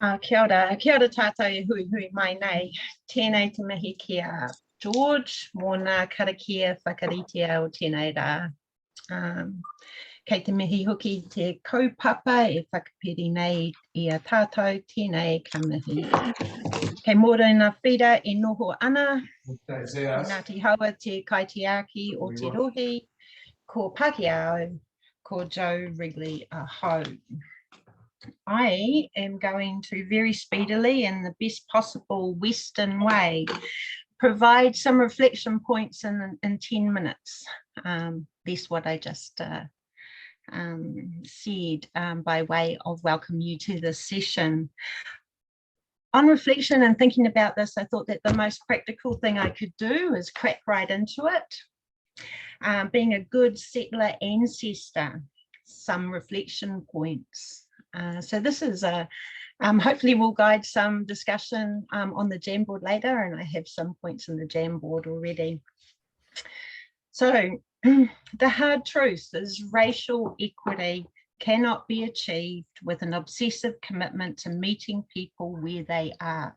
Kia ora tātou e hui hui mai nei. Tēnei te mihi ki a George, mō nā karakia whakaritea o tēnei rā. Kei te mihi hoki te kaupapa e whakapiri nei I a tātou, tēnei ka mihi. Kei mōra ngā whira e noho ana, Ngāti Haua te kaitiaki o te rohi, ko Pakiao, ko Joe Wrigley aho. I am going to very speedily, in the best possible Western way, provide some reflection points in 10 minutes. That's what I just said by way of welcome you to this session. On reflection and thinking about this, I thought that the most practical thing I could do is crack right into it. Being a good settler ancestor, some reflection points. So this is hopefully will guide some discussion on the Jamboard later, and I have some points in the Jamboard already. So the hard truth is racial equity cannot be achieved with an obsessive commitment to meeting people where they are,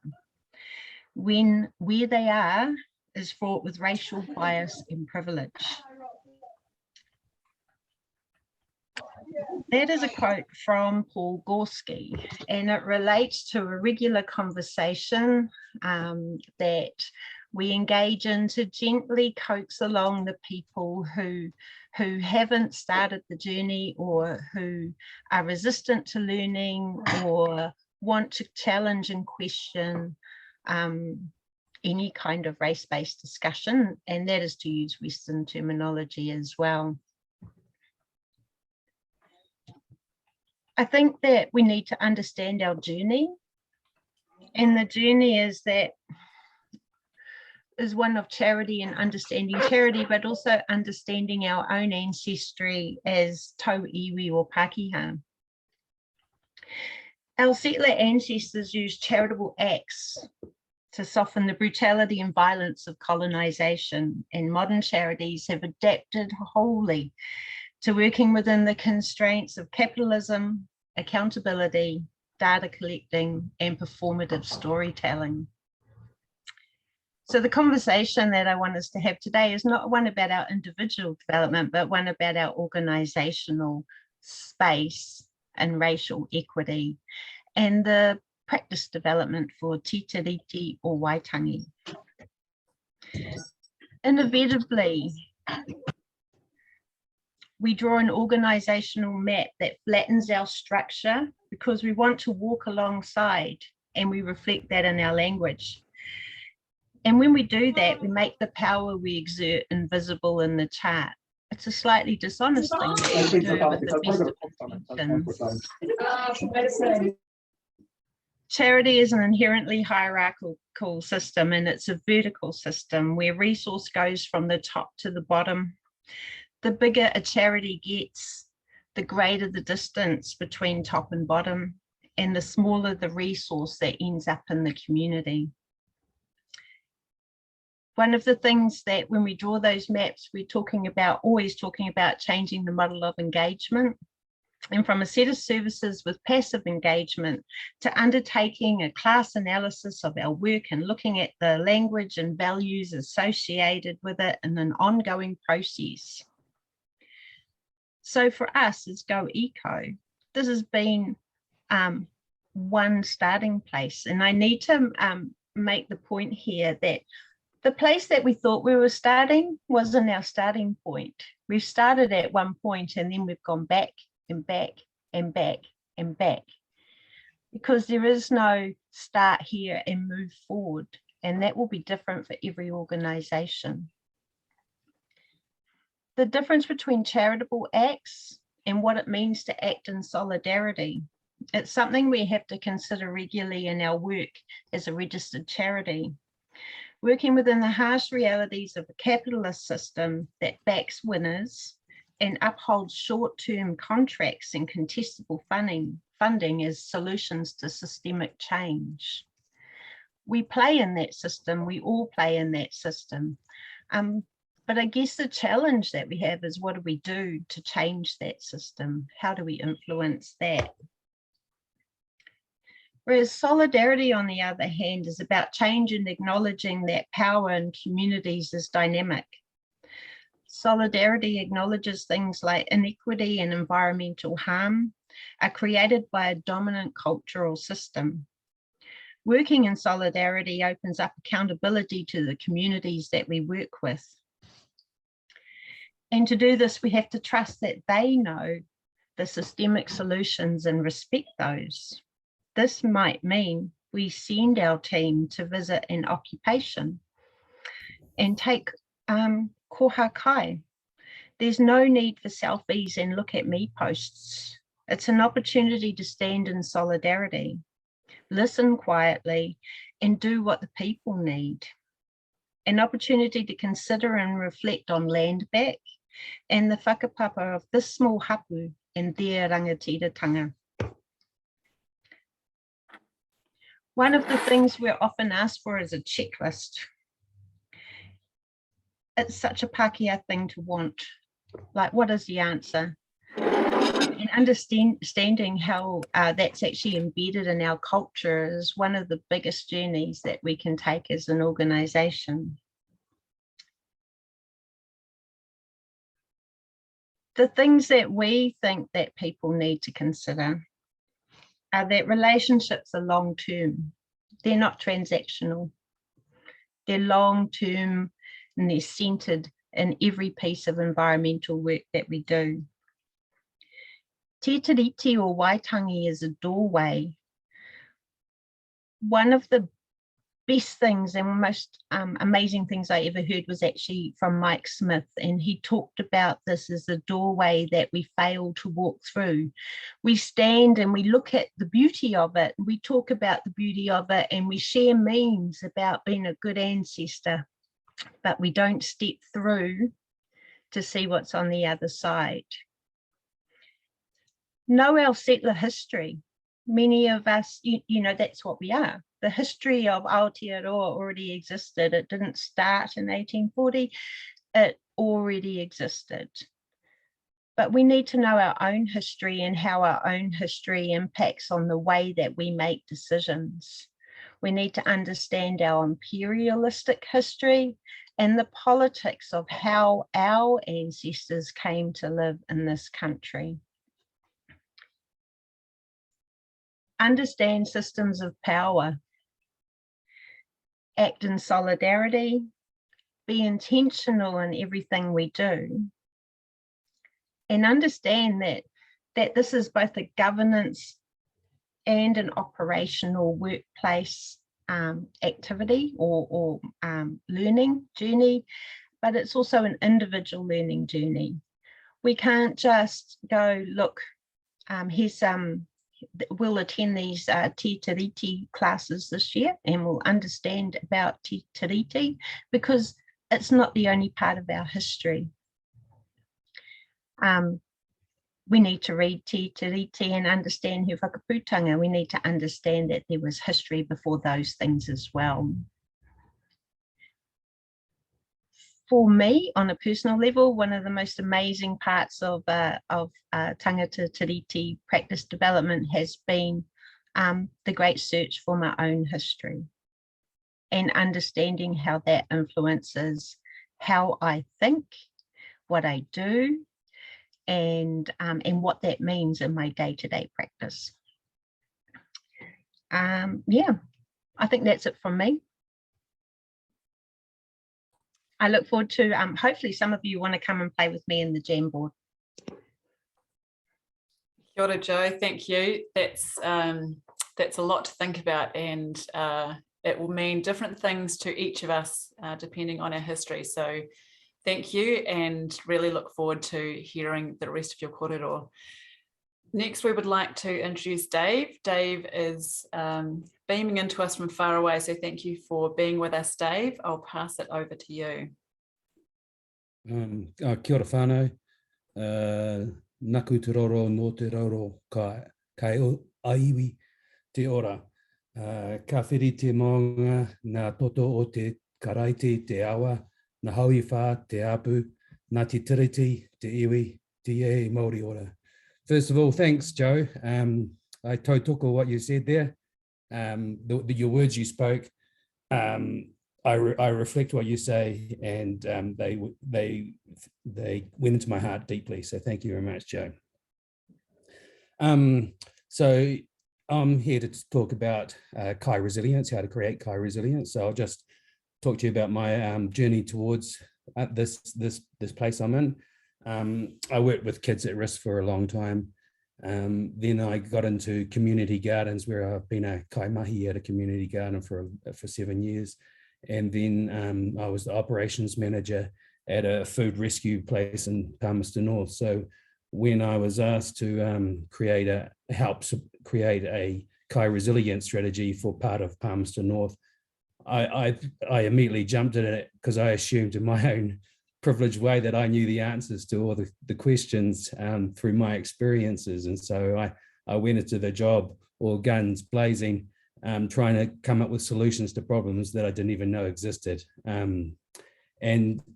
when where they are is fraught with racial bias and privilege. That is a quote from Paul Gorski, and it relates to a regular conversation that we engage in to gently coax along the people who haven't started the journey, or who are resistant to learning, or want to challenge and question any kind of race-based discussion, and that is to use Western terminology as well. I think that we need to understand our journey, and the journey is one of charity and understanding charity, but also understanding our own ancestry as tau iwi or Pākehā. Our settler ancestors used charitable acts to soften the brutality and violence of colonisation, and modern charities have adapted wholly to working within the constraints of capitalism, accountability, data collecting, and performative storytelling. So the conversation that I want us to have today is not one about our individual development, but one about our organisational space and racial equity, and the practice development for Tiriti or Waitangi. Inevitably, we draw an organisational map that flattens our structure because we want to walk alongside, and we reflect that in our language. And when we do that, we make the power we exert invisible in the chart. It's a slightly dishonest thing that we do with the best of intentions. Charity is an inherently hierarchical system, and it's a vertical system where resource goes from the top to the bottom. The bigger a charity gets, the greater the distance between top and bottom, and the smaller the resource that ends up in the community. One of the things that when we draw those maps, we're always talking about changing the model of engagement, and from a set of services with passive engagement to undertaking a class analysis of our work and looking at the language and values associated with it in an ongoing process. So for us as Go Eco, this has been one starting place. And I need to make the point here that the place that we thought we were starting wasn't our starting point. We've started at one point, and then we've gone back and back and back and back, because there is no start here and move forward. And that will be different for every organisation. The difference between charitable acts and what it means to act in solidarity. It's something we have to consider regularly in our work as a registered charity. Working within the harsh realities of a capitalist system that backs winners and upholds short-term contracts and contestable funding as solutions to systemic change. We play in that system, we all play in that system. But I guess the challenge that we have is, what do we do to change that system? How do we influence that? Whereas solidarity, on the other hand, is about change and acknowledging that power in communities is dynamic. Solidarity acknowledges things like inequity and environmental harm are created by a dominant cultural system. Working in solidarity opens up accountability to the communities that we work with. And to do this, we have to trust that they know the systemic solutions and respect those. This might mean we send our team to visit an occupation and take koha kai. There's no need for selfies and look at me posts. It's an opportunity to stand in solidarity, listen quietly, and do what the people need. An opportunity to consider and reflect on land back and the whakapapa of this small hapu and their rangatiratanga. One of the things we're often asked for is a checklist. It's such a Pākehā thing to want. Like, what is the answer? And understanding how that's actually embedded in our culture is one of the biggest journeys that we can take as an organisation. The things that we think that people need to consider are that relationships are long-term. They're not transactional. They're long-term and they're centred in every piece of environmental work that we do. Te tiriti or waitangi is a doorway. One of the best things and most amazing things I ever heard was actually from Mike Smith, and he talked about this as a doorway that we fail to walk through. We stand and we look at the beauty of it, we talk about the beauty of it, and we share memes about being a good ancestor, but we don't step through to see what's on the other side. Know our settler history. Many of us, you know, that's what we are. The history of Aotearoa already existed. It didn't start in 1840, it already existed. But we need to know our own history and how our own history impacts on the way that we make decisions. We need to understand our imperialistic history and the politics of how our ancestors came to live in this country. Understand systems of power. Act in solidarity, be intentional in everything we do, and understand that this is both a governance and an operational workplace activity or learning journey, but it's also an individual learning journey. We can't just go, look, we'll attend these Te Tiriti classes this year and we'll understand about Te Tiriti, because it's not the only part of our history. We need to read Te Tiriti and understand he whakaputanga. We need to understand that there was history before those things as well. For me, on a personal level, one of the most amazing parts of Tangata Tiriti practice development has been the great search for my own history and understanding how that influences how I think, what I do, and what that means in my day-to-day practice. Yeah, I think that's it from me. I look forward to, hopefully some of you want to come and play with me in the Jamboard. Kia ora, Jo, thank you. That's a lot to think about, and it will mean different things to each of us depending on our history. So thank you, and really look forward to hearing the rest of your korero. Next, we would like to introduce Dave. Dave is beaming into us from far away, so thank you for being with us, Dave. I'll pass it over to you. Kia ora whānau. Naku te roro no te roro kai aiwi te ora. Ka whiri te maunga nā toto o te karaiti te awa, nā haui whā te apu, nā te tiriti, te iwi, te e Māori ora. First of all, thanks, Jo. I tautoko what you said there. your words you spoke. I reflect what you say, and they went into my heart deeply. So thank you very much, Joe. So I'm here to talk about Kai resilience, how to create Kai resilience. So I'll just talk to you about my journey towards this place I'm in. I worked with kids at risk for a long time. Then I got into community gardens, where I've been a Kai Mahi at a community garden for 7 years. And then I was the operations manager at a food rescue place in Palmerston North. So when I was asked to help create a Kai resilience strategy for part of Palmerston North, I immediately jumped at it, because I assumed in my own privileged way that I knew the answers to all the questions through my experiences. And so I went into the job all guns blazing, trying to come up with solutions to problems that I didn't even know existed. And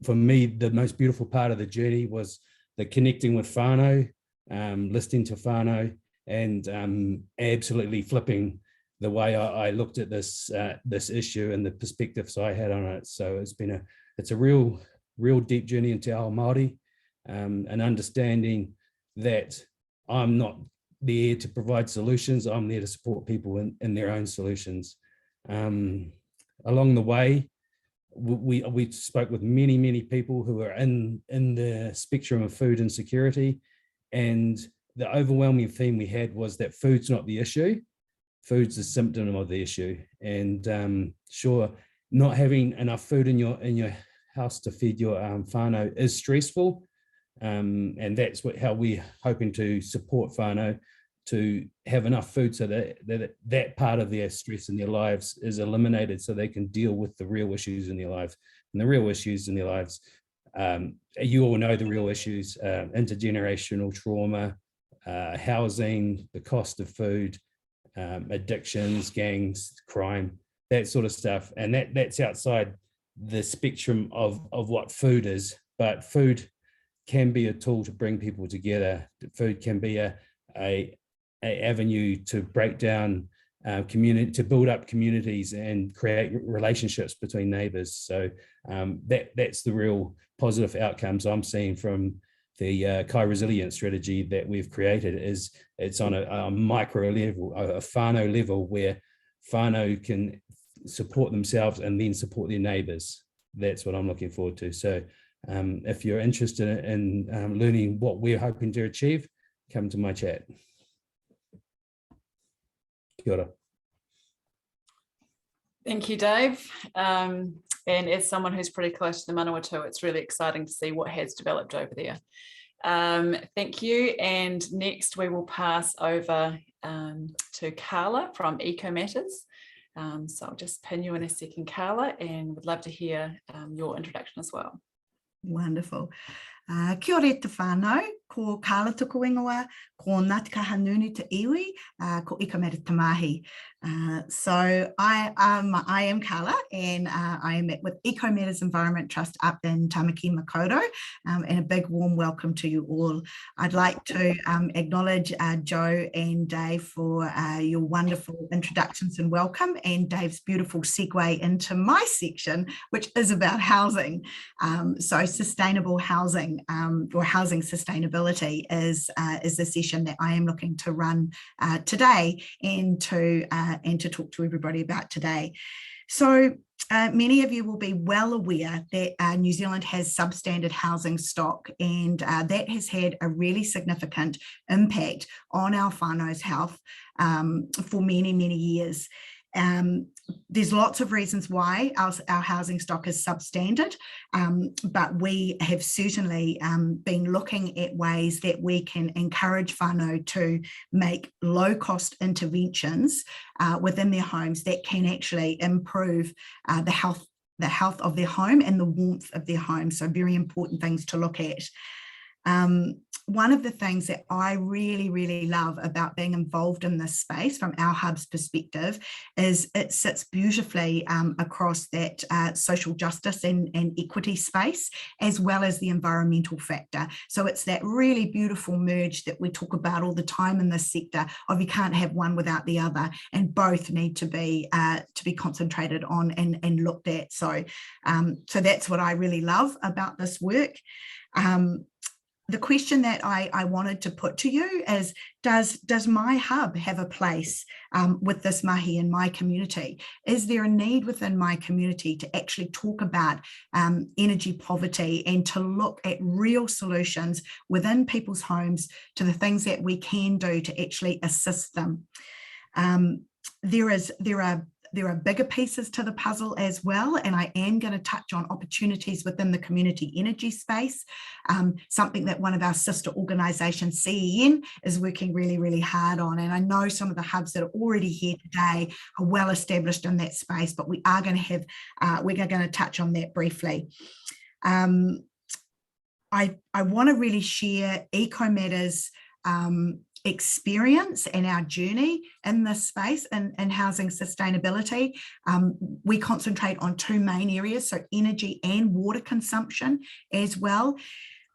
for me, the most beautiful part of the journey was the connecting with whānau, listening to whānau, and absolutely flipping the way I looked at this issue and the perspectives I had on it. So it's a real deep journey into our Māori, and understanding that I'm not there to provide solutions. I'm there to support people in their own solutions. Along the way, we spoke with many people who are in the spectrum of food insecurity, and the overwhelming theme we had was that food's not the issue. Food's a symptom of the issue. And sure, not having enough food in your house to feed your whānau is stressful, and that's how we're hoping to support whānau to have enough food so that part of their stress in their lives is eliminated, so they can deal with the real issues in their lives. And the real issues in their lives, you all know the real issues: intergenerational trauma, housing, the cost of food, addictions, gangs, crime, that sort of stuff. And that's outside the spectrum of what food is. But food can be a tool to bring people together. Food can be a avenue to break down community, to build up communities and create relationships between neighbors. So that's the real positive outcomes I'm seeing from the Kai resilience strategy that we've created. Is it's on a micro level, a whānau level, where whānau can support themselves and then support their neighbors. That's what I'm looking forward to. So if you're interested in learning what we're hoping to achieve, come to my chat. Kia ora. Thank you, Dave. And as someone who's pretty close to the Manawatu, it's really exciting to see what has developed over there. Thank you. And next we will pass over to Carla from EcoMatters. So I'll just pin you in a second, Carla, and would love to hear your introduction as well. Wonderful. Kia ora te whānau, ko Carla tuku ingoa, ko Ngāti Kahanunu te iwi, ko EcoMatters te mahi. So I am Carla, and I am with EcoMatters Environment Trust up in Tamaki Makaurau, and a big warm welcome to you all. I'd like to acknowledge Joe and Dave for your wonderful introductions and welcome, and Dave's beautiful segue into my section, which is about housing. So sustainable housing, or housing sustainability is the session that I am looking to run today, and to talk to everybody about today. So many of you will be well aware that New Zealand has substandard housing stock, and that has had a really significant impact on our whānau's health for many years. There's lots of reasons why our housing stock is substandard, but we have certainly been looking at ways that we can encourage whānau to make low-cost interventions within their homes that can actually improve the health of their home and the warmth of their home. So very important things to look at. One of the things that I really, really love about being involved in this space from our hub's perspective is it sits beautifully across that social justice and equity space, as well as the environmental factor. So it's that really beautiful merge that we talk about all the time in this sector of you can't have one without the other, and both need to be concentrated on and looked at. So, so that's what I really love about this work. The question that I wanted to put to you is, does my hub have a place with this mahi in my community? Is there a need within my community to actually talk about energy poverty and to look at real solutions within people's homes to the things that we can do to actually assist them? There are bigger pieces to the puzzle as well, and I am going to touch on opportunities within the community energy space, something that one of our sister organisations, CEN, is working really, really hard on. And I know some of the hubs that are already here today are well established in that space, but we are going to have, we're going to touch on that briefly. I want to really share EcoMatters experience and our journey in this space and housing sustainability. We concentrate on two main areas, so energy and water consumption as well.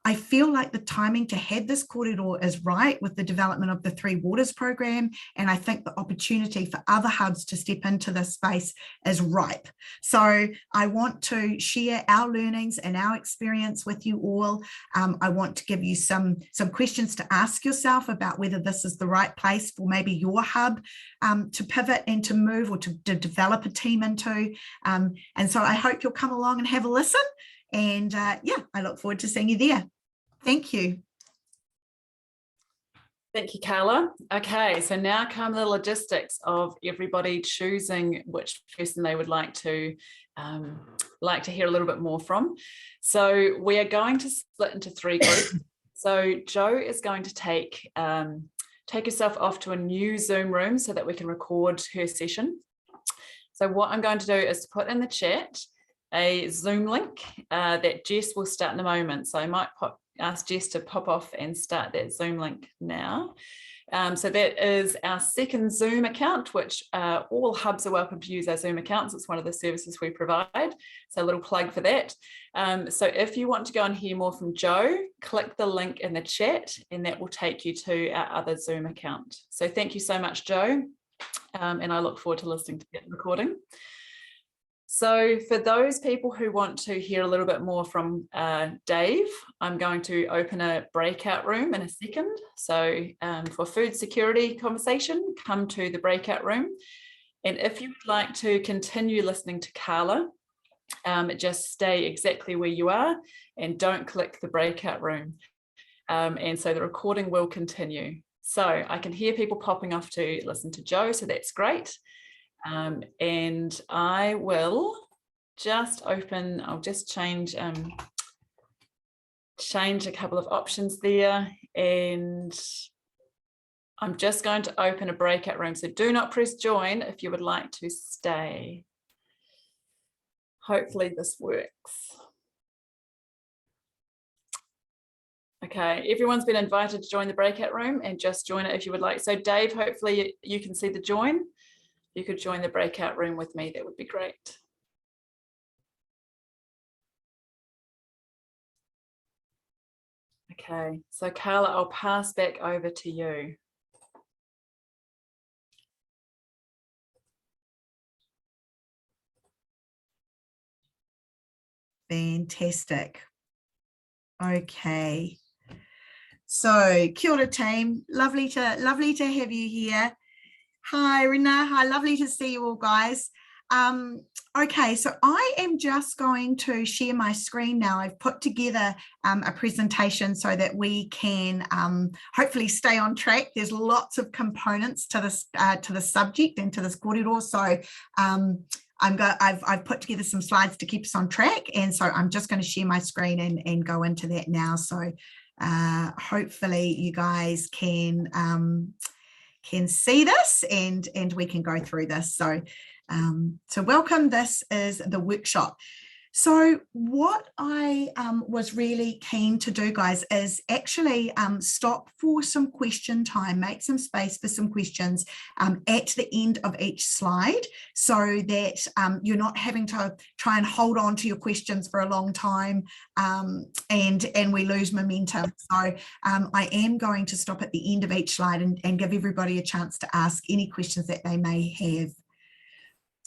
I feel like the timing to have this korero is right with the development of the Three Waters program, and I think the opportunity for other hubs to step into this space is ripe. So I want to share our learnings and our experience with you all. I want to give you some questions to ask yourself about whether this is the right place for maybe your hub to pivot and to move, or to develop a team into. And so I hope you'll come along and have a listen. And yeah, I look forward to seeing you there. Thank you. Thank you, Carla. Okay, so now come the logistics of everybody choosing which person they would like to hear a little bit more from. So we are going to split into three groups. So Jo is going to take herself off to a new Zoom room so that we can record her session. So what I'm going to do is put in the chat a Zoom link that Jess will start in a moment. So I might ask Jess to pop off and start that Zoom link now. So that is our second Zoom account, which all hubs are welcome to use our Zoom accounts. It's one of the services we provide. So a little plug for that. So if you want to go and hear more from Jo, click the link in the chat and that will take you to our other Zoom account. So thank you so much, Jo. And I look forward to listening to that recording. So for those people who want to hear a little bit more from Dave, I'm going to open a breakout room in a second. So for food security conversation, come to the breakout room. And if you would like to continue listening to Carla, just stay exactly where you are and don't click the breakout room. And so the recording will continue. So I can hear people popping off to listen to Jo, so that's great. And I will just open, I'll just change a couple of options there, and I'm just going to open a breakout room. So do not press join if you would like to stay. Hopefully this works. Okay, everyone's been invited to join the breakout room, and just join it if you would like. So Dave, hopefully you can see the join. You could join the breakout room with me, that would be great. Okay, so Carla, I'll pass back over to you. Fantastic. Okay. So, kia ora team, lovely to have you here. Hi, Rina. Hi, lovely to see you all, guys. Okay, so I am just going to share my screen now. I've put together a presentation so that we can hopefully stay on track. There's lots of components to this the subject and to this korero. So I've put together some slides to keep us on track, and so I'm just going to share my screen and go into that now. So hopefully you guys can see this and we can go through this. So so welcome. This is the workshop. So what I was really keen to do, guys, is actually stop for some question time, make some space for some questions at the end of each slide, so that you're not having to try and hold on to your questions for a long time and we lose momentum. So I am going to stop at the end of each slide and give everybody a chance to ask any questions that they may have.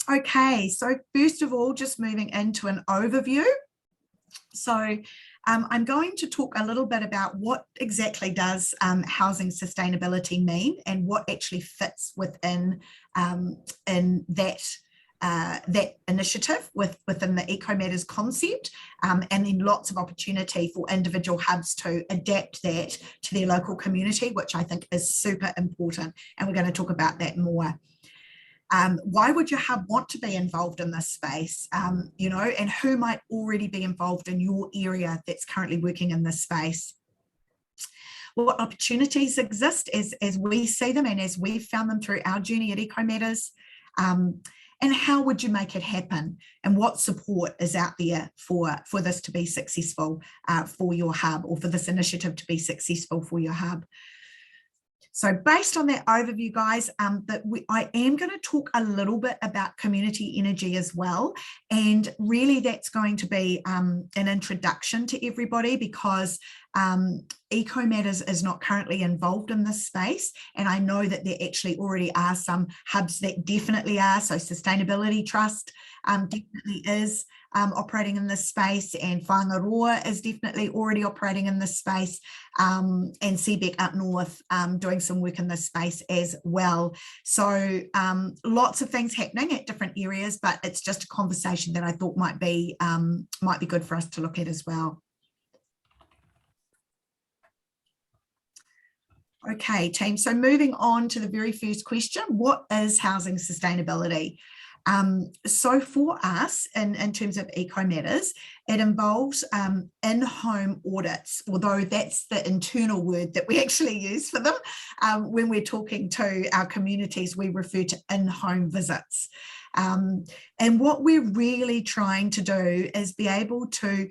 Okay, so first of all, just moving into an overview. So I'm going to talk a little bit about what exactly does housing sustainability mean and what actually fits within in that initiative within the EcoMatters concept, and then lots of opportunity for individual hubs to adapt that to their local community, which I think is super important. And we're going to talk about that more. Why would your hub want to be involved in this space, you know, and who might already be involved in your area that's currently working in this space? What opportunities exist as we see them and as we've found them through our journey at EcoMatters, and how would you make it happen? And what support is out there for this to be successful for your hub, or for this initiative to be successful for your hub? So based on that overview, guys, I am going to talk a little bit about community energy as well. And really that's going to be an introduction to everybody, because EcoMatters is not currently involved in this space. And I know that there actually already are some hubs that definitely are. So Sustainability Trust definitely is operating in this space, and Whangaroa is definitely already operating in this space, and CBEC up north doing some work in this space as well. So lots of things happening at different areas, but it's just a conversation that I thought might be good for us to look at as well. Okay, team, so moving on to the very first question, what is housing sustainability? So for us, in terms of EcoMatters, it involves in-home audits, although that's the internal word that we actually use for them. When we're talking to our communities, we refer to in-home visits. And what we're really trying to do is be able to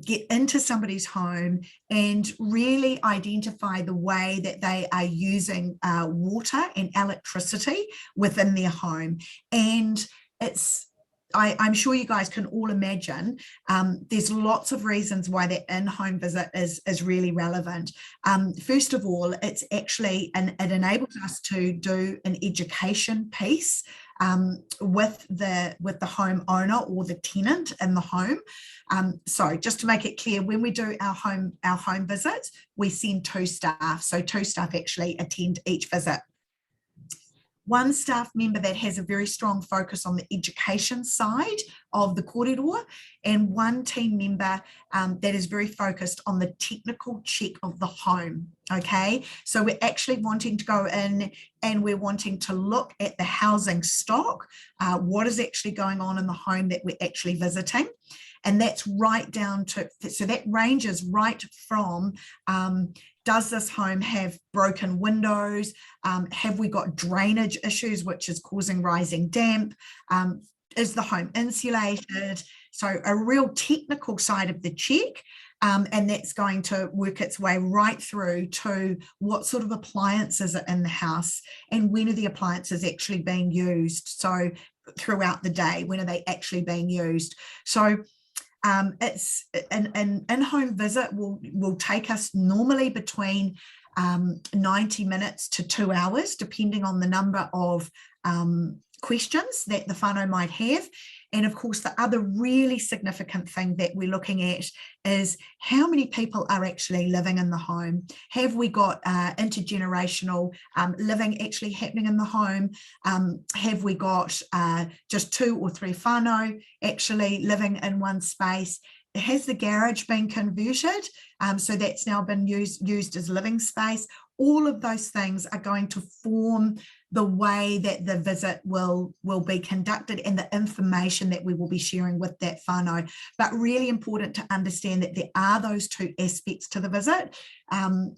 get into somebody's home and really identify the way that they are using water and electricity within their home. And I'm sure you guys can all imagine there's lots of reasons why that in-home visit is really relevant. First of all, it's actually, and it enables us to do an education piece with the homeowner or the tenant in the home. So just to make it clear, when we do our home visits, we send 2 staff. So 2 staff actually attend each visit. One staff member that has a very strong focus on the education side of the korero, and one team member that is very focused on the technical check of the home. Okay, so we're actually wanting to go in and we're wanting to look at the housing stock, what is actually going on in the home that we're actually visiting. And that's right down to, so that ranges right from, does this home have broken windows? Have we got drainage issues, which is causing rising damp? Is the home insulated? So a real technical side of the check. And that's going to work its way right through to what sort of appliances are in the house and when are the appliances actually being used. So throughout the day, when are they actually being used? So it's an in-home visit will take us normally between 90 minutes to 2 hours, depending on the number of questions that the whānau might have. And of course, the other really significant thing that we're looking at is how many people are actually living in the home. Have we got intergenerational living actually happening in the home? Have we got just 2 or 3 whānau actually living in one space? Has the garage been converted? So that's now been used as living space, all of those things are going to form the way that the visit will be conducted and the information that we will be sharing with that whānau. But really important to understand that there are those two aspects to the visit,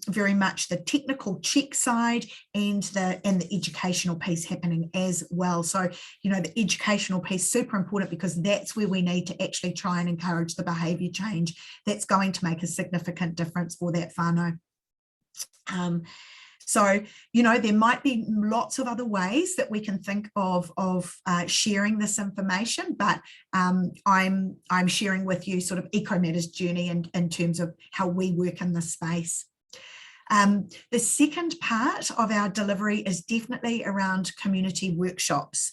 very much the technical check side and the educational piece happening as well. So, you know, the educational piece, super important, because that's where we need to actually try and encourage the behaviour change that's going to make a significant difference for that whānau. So, you know, there might be lots of other ways that we can think of sharing this information, but I'm sharing with you sort of EcoMatters journey in terms of how we work in this space. The second part of our delivery is definitely around community workshops.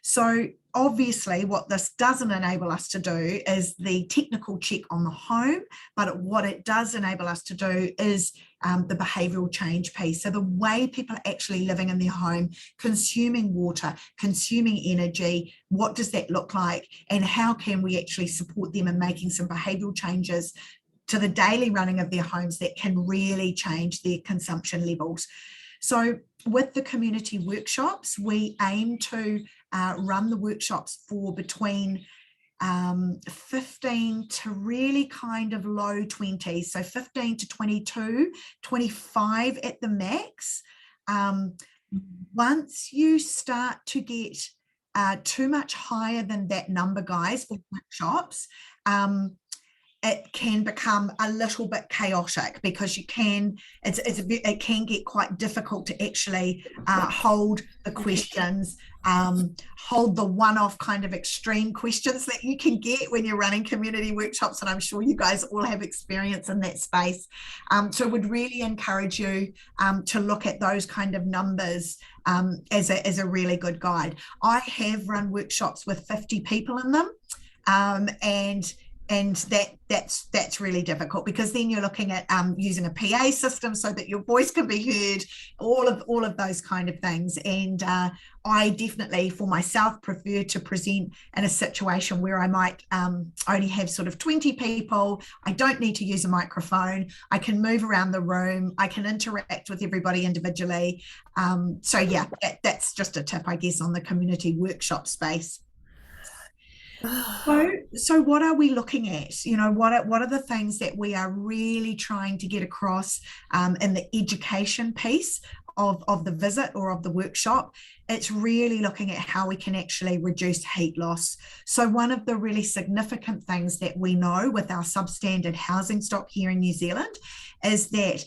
So obviously what this doesn't enable us to do is the technical check on the home, but what it does enable us to do is the behavioural change piece. So the way people are actually living in their home, consuming water, consuming energy, what does that look like? And how can we actually support them in making some behavioural changes to the daily running of their homes that can really change their consumption levels? So with the community workshops, we aim to run the workshops for between 15 to really kind of low 20s, so 15 to 22, 25 at the max. Once you start to get too much higher than that number, guys, for workshops, it can become a little bit chaotic, because it can get quite difficult to actually hold the questions, hold the one-off kind of extreme questions that you can get when you're running community workshops, and I'm sure you guys all have experience in that space. So I would really encourage you to look at those kind of numbers as a really good guide. I have run workshops with 50 people in them, and that's really difficult, because then you're looking at using a PA system so that your voice can be heard, all of those kind of things. And I definitely, for myself, prefer to present in a situation where I might only have sort of 20 people. I don't need to use a microphone. I can move around the room. I can interact with everybody individually. So yeah, that's just a tip, I guess, on the community workshop space. So what are we looking at? You know, what are the things that we are really trying to get across in the education piece of the visit or of the workshop? It's really looking at how we can actually reduce heat loss. So one of the really significant things that we know with our substandard housing stock here in New Zealand is that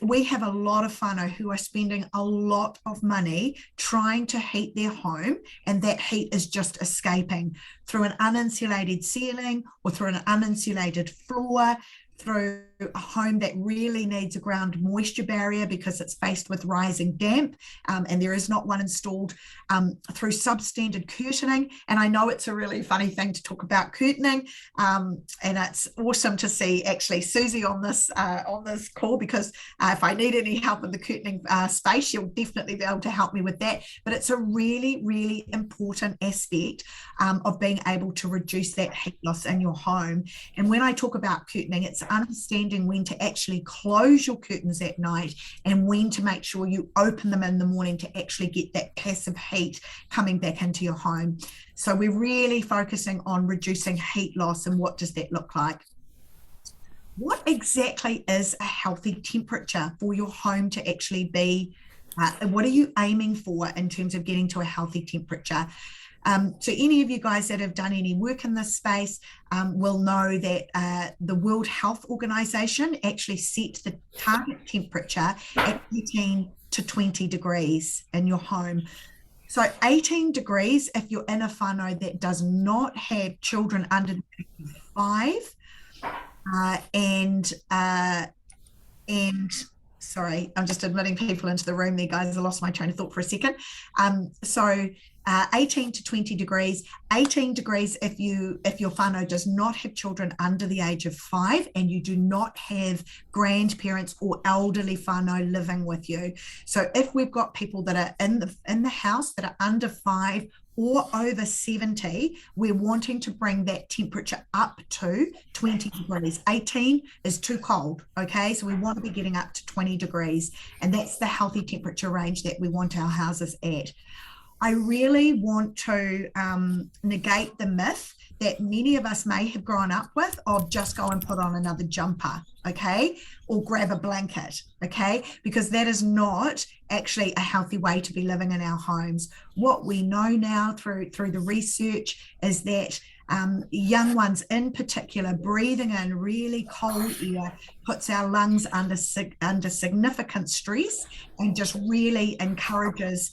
we have a lot of whānau who are spending a lot of money trying to heat their home, and that heat is just escaping through an uninsulated ceiling or through an uninsulated floor, through a home that really needs a ground moisture barrier because it's faced with rising damp, and there is not one installed, through substandard curtaining. And I know it's a really funny thing to talk about curtaining, and it's awesome to see actually Susie on this call, because if I need any help in the curtaining space, she'll definitely be able to help me with that. But it's a really, really important aspect of being able to reduce that heat loss in your home. And when I talk about curtaining, it's understanding when to actually close your curtains at night and when to make sure you open them in the morning to actually get that passive heat coming back into your home. So we're really focusing on reducing heat loss, and what does that look like? What exactly is a healthy temperature for your home to actually be? What are you aiming for in terms of getting to a healthy temperature? So any of you guys that have done any work in this space will know that the World Health Organization actually set the target temperature at 18 to 20 degrees in your home. So 18 degrees if you're in a whānau that does not have children under 5, and sorry, I'm just admitting people into the room there, guys. I lost my train of thought for a second. So 18 to 20 degrees, 18 degrees if your whānau does not have children under the age of 5 and you do not have grandparents or elderly whānau living with you. So if we've got people that are in the house that are under 5 or over 70, we're wanting to bring that temperature up to 20 degrees. 18 is too cold, okay? So we want to be getting up to 20 degrees, and that's the healthy temperature range that we want our houses at. I really want to negate the myth that many of us may have grown up with of just go and put on another jumper, okay, or grab a blanket, okay, because that is not actually a healthy way to be living in our homes. What we know now through the research is that young ones in particular, breathing in really cold air puts our lungs under significant stress and just really encourages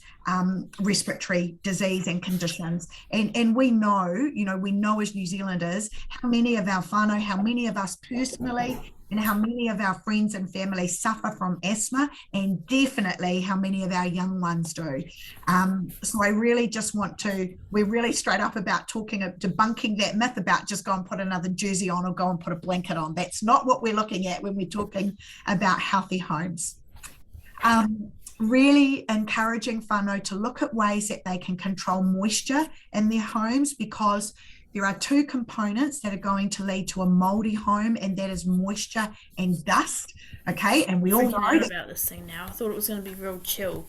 respiratory disease and conditions. And we know as New Zealanders how many of our whānau, how many of us personally, and how many of our friends and family suffer from asthma, and definitely how many of our young ones do. So I really just we're really straight up about debunking that myth about just go and put another jersey on or go and put a blanket on. That's not what we're looking at when we're talking about healthy homes. Really encouraging whānau to look at ways that they can control moisture in their homes, because there are two components that are going to lead to a mouldy home, and that is moisture and dust. Okay, and we all know about this thing now. I thought it was going to be real chill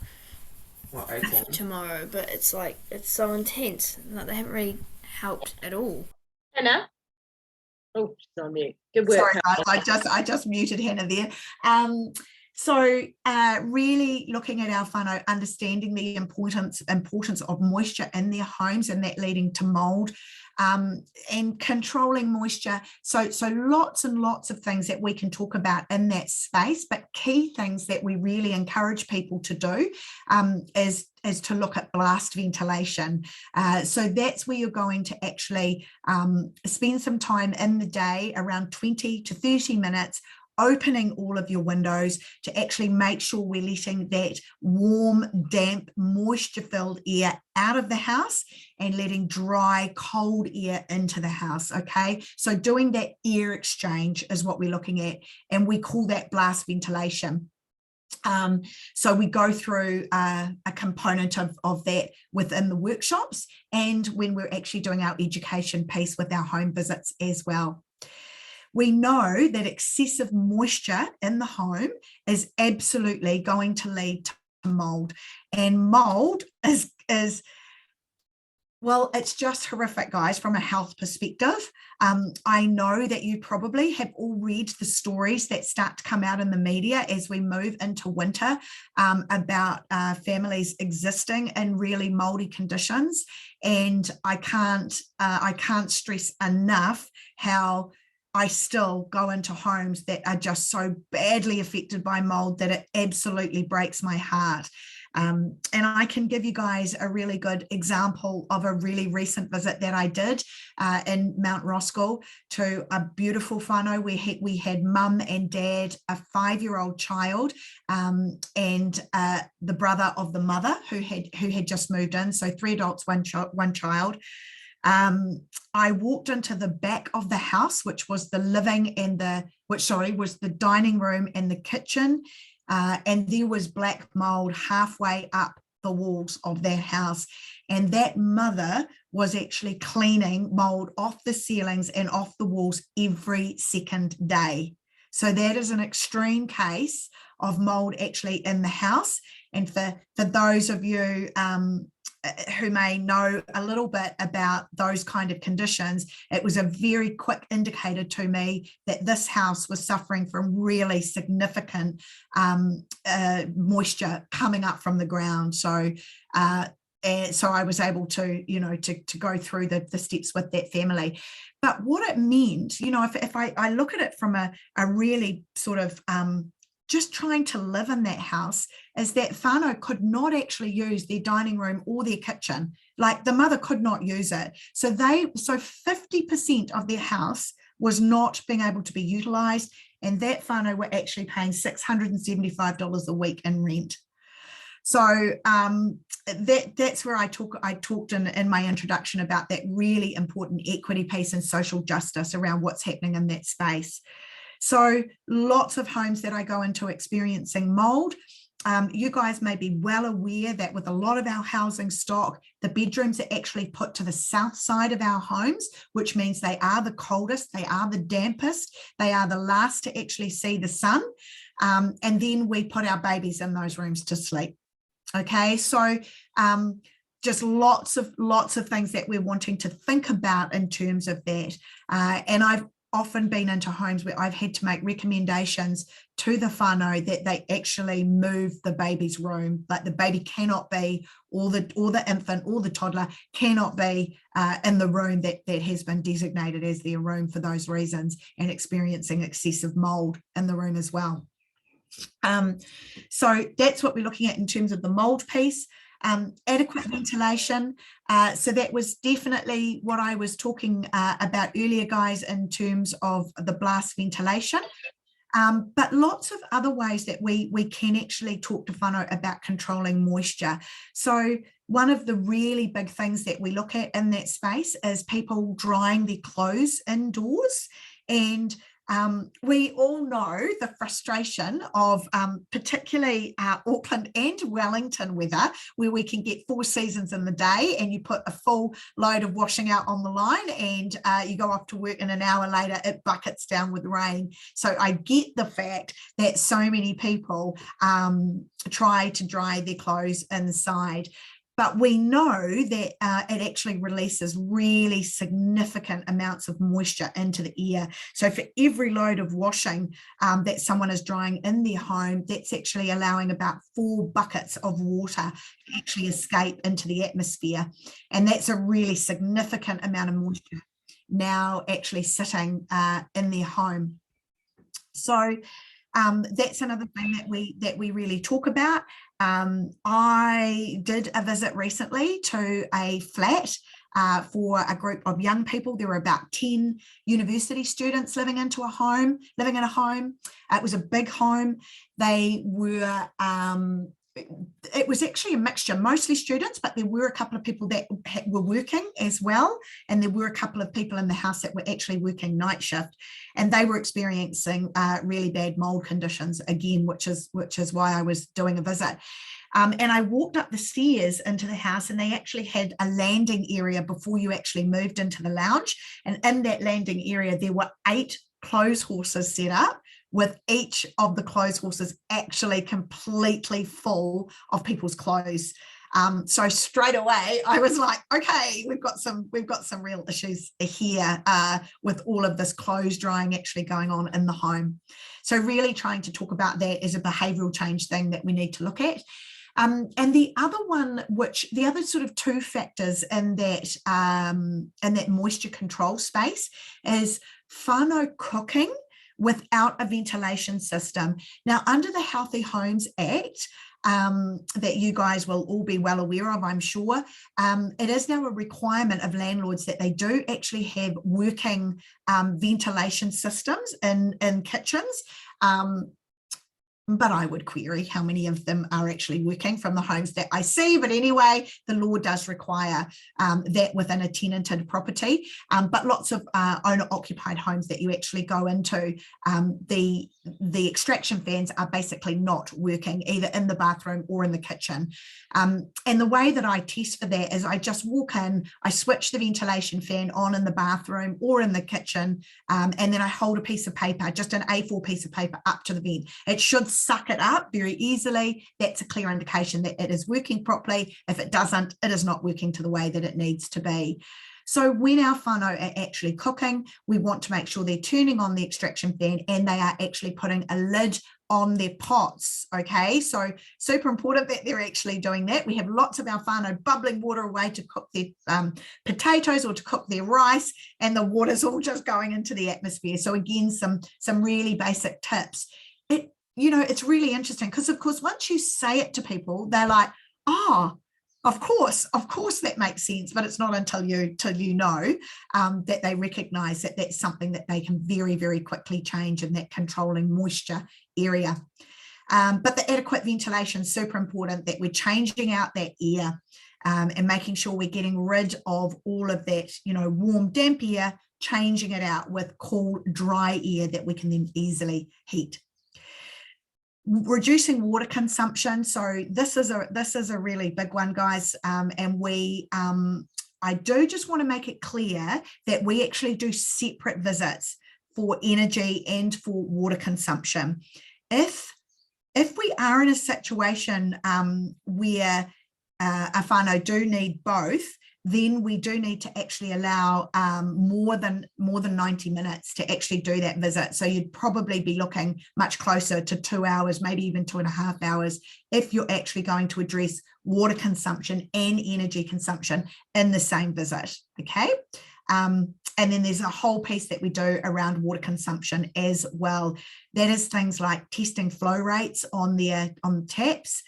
tomorrow, but it's like it's so intense. Like they haven't really helped at all. Hannah? Oh, she's on mute. Good work. Sorry, guys, I just muted Hannah there. So really looking at our whānau, understanding the importance of moisture in their homes and that leading to mould, and controlling moisture. So lots and lots of things that we can talk about in that space, but key things that we really encourage people to do is to look at blast ventilation. So that's where you're going to actually spend some time in the day, around 20 to 30 minutes, opening all of your windows to actually make sure we're letting that warm, damp, moisture-filled air out of the house and letting dry, cold air into the house, okay? So doing that air exchange is what we're looking at, and we call that blast ventilation. So we go through a component of that within the workshops and when we're actually doing our education piece with our home visits as well. We know that excessive moisture in the home is absolutely going to lead to mould, and mould is well, it's just horrific, guys, from a health perspective. I know that you probably have all read the stories that start to come out in the media as we move into winter about families existing in really mouldy conditions, and I can't stress enough how I still go into homes that are just so badly affected by mold that it absolutely breaks my heart. And I can give you guys a really good example of a really recent visit that I did in Mount Roskill to a beautiful whānau. We had mum and dad, a 5-year-old child, and the brother of the mother who had just moved in. So 3 adults, one child. I walked into the back of the house, which was the was the dining room and the kitchen, and there was black mold halfway up the walls of their house, and that mother was actually cleaning mold off the ceilings and off the walls every second day. So that is an extreme case of mold actually in the house. And for those of you who may know a little bit about those kind of conditions, it was a very quick indicator to me that this house was suffering from really significant moisture coming up from the ground. So I was able to, to go through the steps with that family. But what it meant, if I look at it from a really sort of just trying to live in that house, is that whānau could not actually use their dining room or their kitchen. Like the mother could not use it. So 50% of their house was not being able to be utilised, and that whānau were actually paying $675 a week in rent. So that's where I talked in my introduction about that really important equity piece and social justice around what's happening in that space. So lots of homes that I go into experiencing mold, you guys may be well aware that with a lot of our housing stock, the bedrooms are actually put to the south side of our homes, which means they are the coldest, they are the dampest, they are the last to actually see the sun. And then we put our babies in those rooms to sleep. Okay, so just lots of things that we're wanting to think about in terms of that. And I've often been into homes where I've had to make recommendations to the whānau that they actually move the baby's room. Like the baby cannot be, or the infant or the toddler cannot be in the room that has been designated as their room for those reasons, and experiencing excessive mold in the room as well. So that's what we're looking at in terms of the mold piece. Adequate ventilation. So that was definitely what I was talking about earlier, guys, in terms of the blast ventilation. But lots of other ways that we can actually talk to whānau about controlling moisture. So one of the really big things that we look at in that space is people drying their clothes indoors. And we all know the frustration of particularly Auckland and Wellington weather, where we can get 4 seasons in the day and you put a full load of washing out on the line and you go off to work and an hour later it buckets down with rain. So I get the fact that so many people try to dry their clothes inside. But we know that it actually releases really significant amounts of moisture into the air. So for every load of washing that someone is drying in their home, that's actually allowing about 4 buckets of water to actually escape into the atmosphere. And that's a really significant amount of moisture now actually sitting in their home. So that's another thing that we really talk about. I did a visit recently to a flat for a group of young people. There were about 10 university students living in a home. It was a big home. They were it was actually a mixture, mostly students, but there were a couple of people that were working as well. And there were a couple of people in the house that were actually working night shift, and they were experiencing really bad mold conditions again, which is why I was doing a visit. And I walked up the stairs into the house, and they actually had a landing area before you actually moved into the lounge. And in that landing area, there were 8 clothes horses set up, with each of the clothes horses actually completely full of people's clothes. So straight away I was like, okay, we've got some real issues here with all of this clothes drying actually going on in the home. So really trying to talk about that as a behavioural change thing that we need to look at. And the other one, the other sort of 2 factors in that moisture control space is whānau cooking without a ventilation system. Now, under the Healthy Homes Act, that you guys will all be well aware of, I'm sure, it is now a requirement of landlords that they do actually have working ventilation systems in kitchens. But I would query how many of them are actually working from the homes that I see. But anyway, the law does require that within a tenanted property. But lots of owner-occupied homes that you actually go into, the extraction fans are basically not working either in the bathroom or in the kitchen. And the way that I test for that is I just walk in, I switch the ventilation fan on in the bathroom or in the kitchen, and then I hold a piece of paper, just an A4 piece of paper, up to the vent. It should suck it up very easily. That's a clear indication that it is working properly. If it doesn't, it is not working to the way that it needs to be. So when our whānau are actually cooking, we want to make sure they're turning on the extraction fan and they are actually putting a lid on their pots. Okay, so super important that they're actually doing that. We have lots of our whānau bubbling water away to cook their potatoes or to cook their rice, and the water's all just going into the atmosphere. So again, some really basic tips. It's really interesting because, of course, once you say it to people, they're like, oh, of course that makes sense. But it's not until you know that they recognize that that's something that they can very, very quickly change in that controlling moisture area. But the adequate ventilation is super important, that we're changing out that air and making sure we're getting rid of all of that, warm, damp air, changing it out with cool, dry air that we can then easily heat. Reducing water consumption. So this is a really big one, guys. And I do just want to make it clear that we actually do separate visits for energy and for water consumption. If we are in a situation where a whānau do need both, then we do need to actually allow more than 90 minutes to actually do that visit. So you'd probably be looking much closer to 2 hours, maybe even 2.5 hours, if you're actually going to address water consumption and energy consumption in the same visit, okay? And then there's a whole piece that we do around water consumption as well. That is things like testing flow rates on the taps,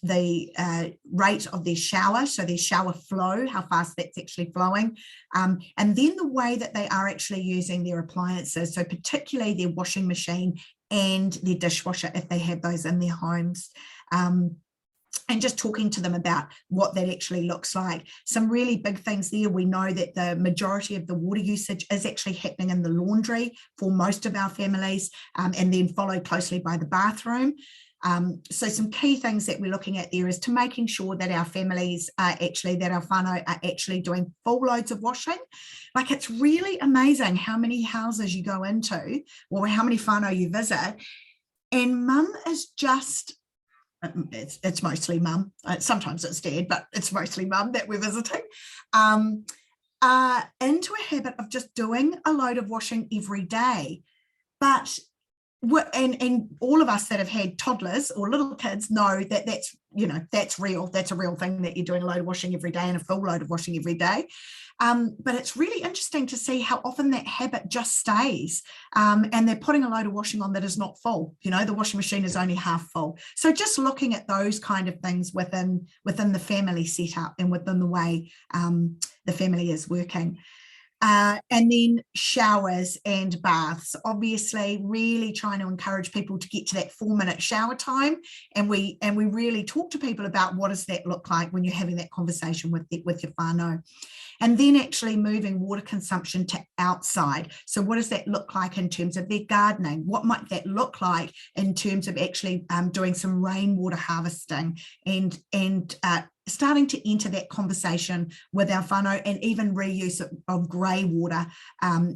the rate of their shower, so their shower flow, how fast that's actually flowing, and then the way that they are actually using their appliances, so particularly their washing machine and their dishwasher if they have those in their homes. And just talking to them about what that actually looks like. Some really big things there. We know that the majority of the water usage is actually happening in the laundry for most of our families, and then followed closely by the bathroom. So some key things that we're looking at there is to making sure that our families are actually, that our whānau are actually doing full loads of washing. Like, it's really amazing how many houses you go into or how many whānau you visit, and mum is just, it's mostly mum, sometimes it's dad, but it's mostly mum that we're visiting, into a habit of just doing a load of washing every day. But and all of us that have had toddlers or little kids know that that's real. That's a real thing, that you're doing a load of washing every day and a full load of washing every day. But it's really interesting to see how often that habit just stays, and they're putting a load of washing on that is not full. The washing machine is only half full. So just looking at those kind of things within the family setup and within the way the family is working. And then showers and baths, obviously really trying to encourage people to get to that 4-minute shower time. And we really talk to people about what does that look like when you're having that conversation with your whānau. And then actually moving water consumption to outside. So what does that look like in terms of their gardening? What might that look like in terms of actually doing some rainwater harvesting and starting to enter that conversation with our whānau, and even reuse of grey water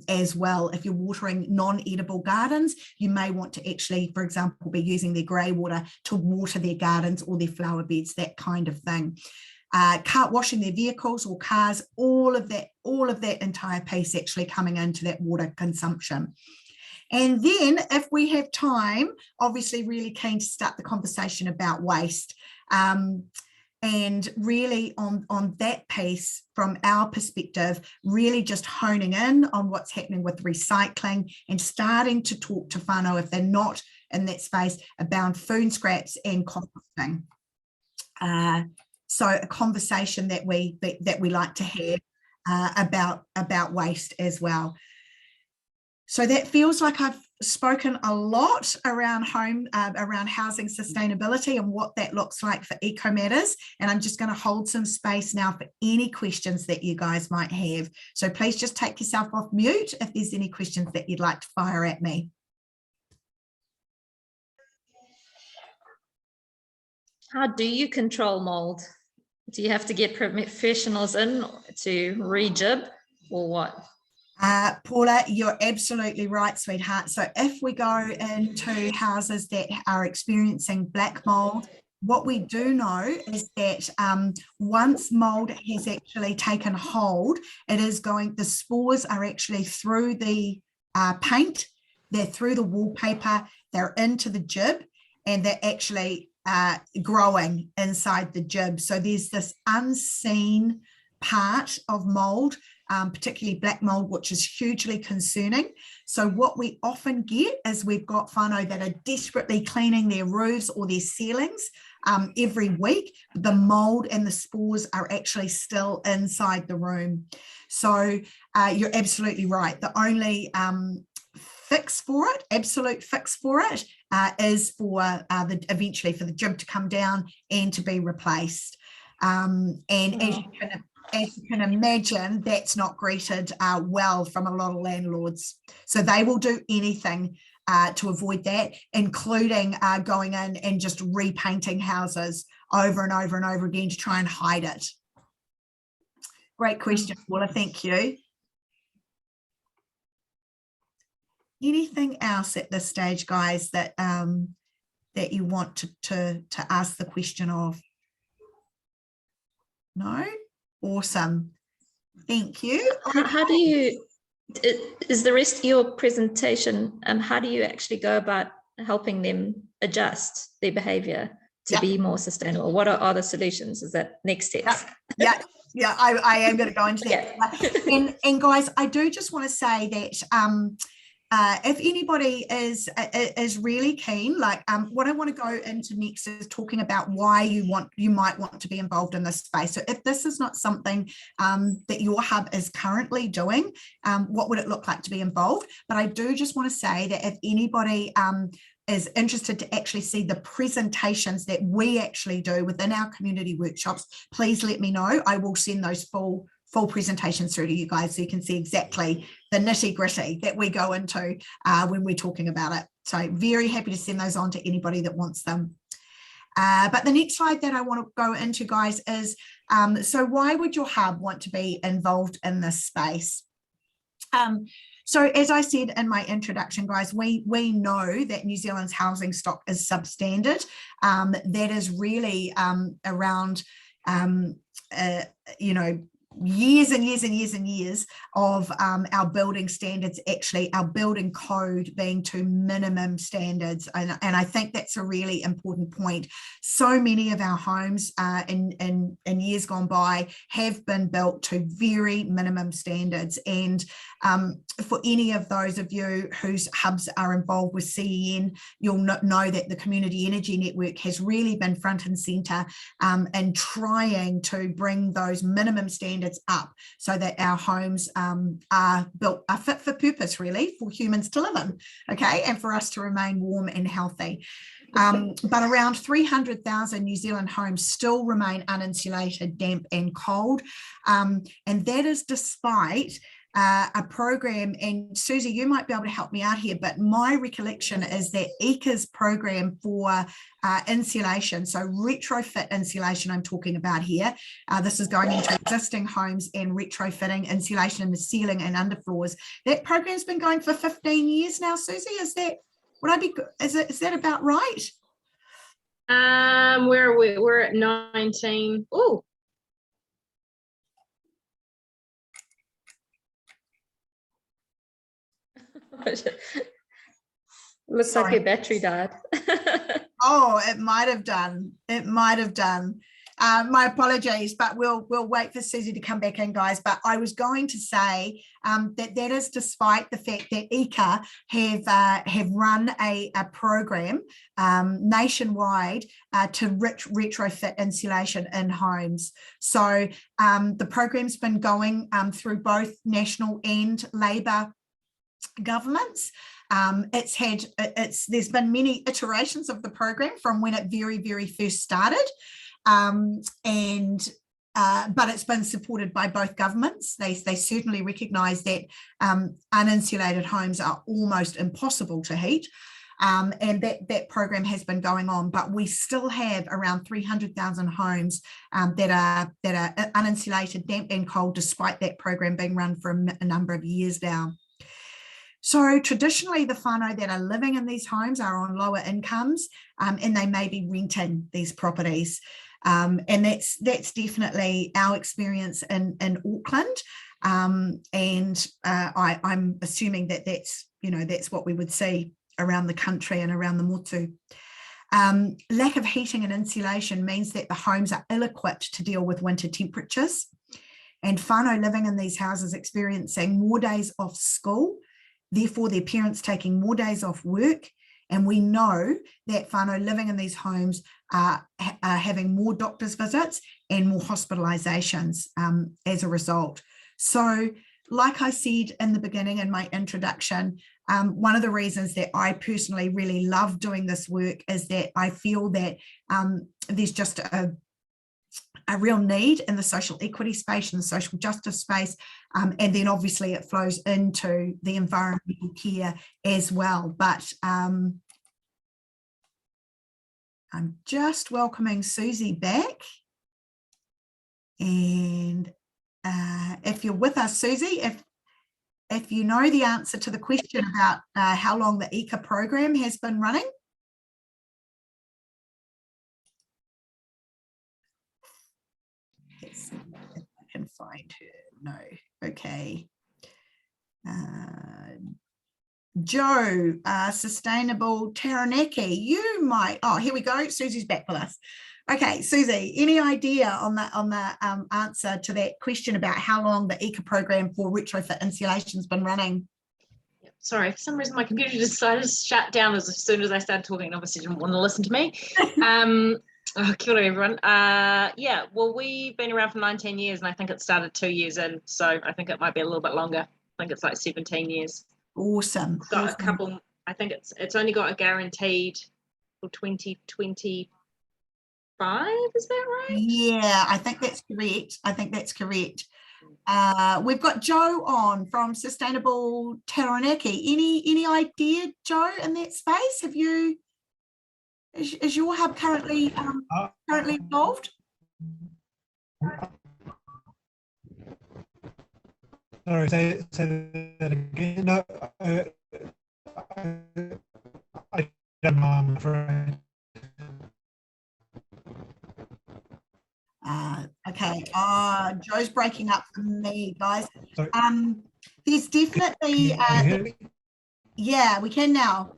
as well. If you're watering non-edible gardens, you may want to actually, for example, be using their grey water to water their gardens or their flower beds, that kind of thing. Washing their vehicles or cars, all of that entire piece actually coming into that water consumption. And then if we have time, obviously really keen to start the conversation about waste. And really on that piece, from our perspective, really just honing in on what's happening with recycling and starting to talk to whānau, if they're not in that space, about food scraps and composting. So a conversation that we like to have about waste as well. So that feels like I've spoken a lot around housing sustainability and what that looks like for EcoMatters. And I'm just going to hold some space now for any questions that you guys might have. So please just take yourself off mute if there's any questions that you'd like to fire at me. How do you control mold? Do you have to get professionals in to re-jib or what? Paula, you're absolutely right, sweetheart. So if we go into houses that are experiencing black mold, what we do know is that once mold has actually taken hold, the spores are actually through the paint, they're through the wallpaper, they're into the jib, and they're actually growing inside the jib. So there's this unseen part of mold, particularly black mold, which is hugely concerning. So what we often get is we've got whānau that are desperately cleaning their roofs or their ceilings every week. The mold and the spores are actually still inside the room. So you're absolutely right. The only fix for it, absolute fix for it, is for eventually for the jib to come down and to be replaced. And as you can imagine, that's not greeted well from a lot of landlords. So they will do anything to avoid that, including going in and just repainting houses over and over and over again to try and hide it? Great question, Paula, thank you. Anything else at this stage, guys, that that you want to ask the question of? No? Awesome. Thank you. How do you, is the rest of your presentation, how do you actually go about helping them adjust their behavior to be more sustainable? What are the solutions? Is that next steps? Yeah, I am going to go into that. And guys, I do just want to say that if anybody is really keen, like what I want to go into next is talking about why you might want to be involved in this space. So if this is not something that your hub is currently doing, what would it look like to be involved? But I do just want to say that if anybody is interested to actually see the presentations that we actually do within our community workshops, please let me know. I will send those full presentations through to you guys so you can see exactly the nitty gritty that we go into when we're talking about it. So very happy to send those on to anybody that wants them. But the next slide that I want to go into, guys, is so why would your hub want to be involved in this space? So as I said in my introduction, guys, we know that New Zealand's housing stock is substandard. That is really around, you know, years and years and years and years of our building standards, actually our building code being to minimum standards, and I think that's a really important point. So many of our homes in years gone by have been built to very minimum standards, and for any of those of you whose hubs are involved with CEN, you'll know that the Community Energy Network has really been front and centre in trying to bring those minimum standards up so that our homes are fit for purpose, really, for humans to live in, okay, and for us to remain warm and healthy. But around 300,000 New Zealand homes still remain uninsulated, damp and cold, and that is despite a program, and Susie, you might be able to help me out here, but my recollection is that EHA's program for insulation, so retrofit insulation I'm talking about here, this is going into existing homes and retrofitting insulation in the ceiling and underfloors. That program's been going for 15 years now, Susie. Is that, is that about right? Where are we? We're at 19. Oh, Looks like your battery died. Oh, it might have done. It might have done. My apologies, but we'll wait for Susie to come back in, guys. But I was going to say that is despite the fact that EHA have run a program nationwide to retrofit insulation in homes. So the program's been going through both national and Labor governments. There's been many iterations of the program from when it very first started, but it's been supported by both governments. They certainly recognise that uninsulated homes are almost impossible to heat, and that program has been going on, but we still have around 300,000 homes that are uninsulated, damp and cold, despite that program being run for a number of years now. So traditionally, the whānau that are living in these homes are on lower incomes, and they may be renting these properties. And that's definitely our experience in Auckland. And I'm assuming that that's what we would see around the country and around the motu. Lack of heating and insulation means that the homes are ill-equipped to deal with winter temperatures, and whānau living in these houses experiencing more days off school, therefore their parents taking more days off work. And we know that whānau living in these homes are having more doctor's visits and more hospitalisations as a result. So like I said in the beginning in my introduction, one of the reasons that I personally really love doing this work is that I feel that there's just a real need in the social equity space and the social justice space. And then obviously it flows into the environmental care as well. But I'm just welcoming Susie back. And if you're with us, Susie, if you know the answer to the question about how long the ECA program has been running. Let's see if I can find her. No, okay. Joe, Sustainable Taranaki, you might, oh, here we go. Susie's back with us. Okay, Susie, any idea on the answer to that question about how long the ECA program for retrofit insulation has been running? Sorry, for some reason my computer decided to shut down as soon as I started talking, and obviously didn't want to listen to me. Oh, kia ora, everyone. Yeah, well, we've been around for 19 years, and I think it started 2 years in, so I think it might be a little bit longer. I think it's like 17 years. Awesome. Got awesome. a couple. I think it's only got a guaranteed for 2025. Is that right? Yeah, I think that's correct. I think that's correct. We've got Joe on from Sustainable Taranaki. Any idea, Joe, in that space? Have you? Is your hub currently involved? Sorry, say that again. No, I don't know, I'm afraid. Okay. Joe's breaking up for me, guys. Sorry. There's definitely. Can you hear me? Yeah, we can now.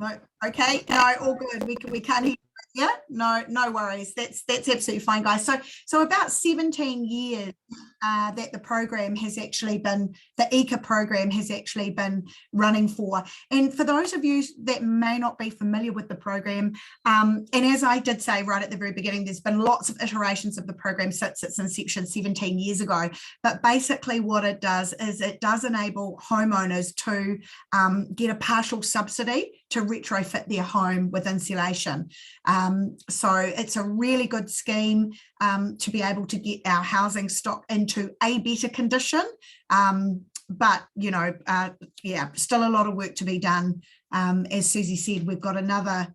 No, okay, no, all good. We can't hear. Yeah, no worries. That's absolutely fine, guys. So about 17 years that the program has actually been, the ECA program has actually been running for. And for those of you that may not be familiar with the program, and as I did say right at the very beginning, there's been lots of iterations of the program since its inception 17 years ago. But basically what it does is it does enable homeowners to get a partial subsidy to retrofit their home with insulation. So it's a really good scheme to be able to get our housing stock into a better condition. But, you know, yeah, still a lot of work to be done. As Susie said, we've got another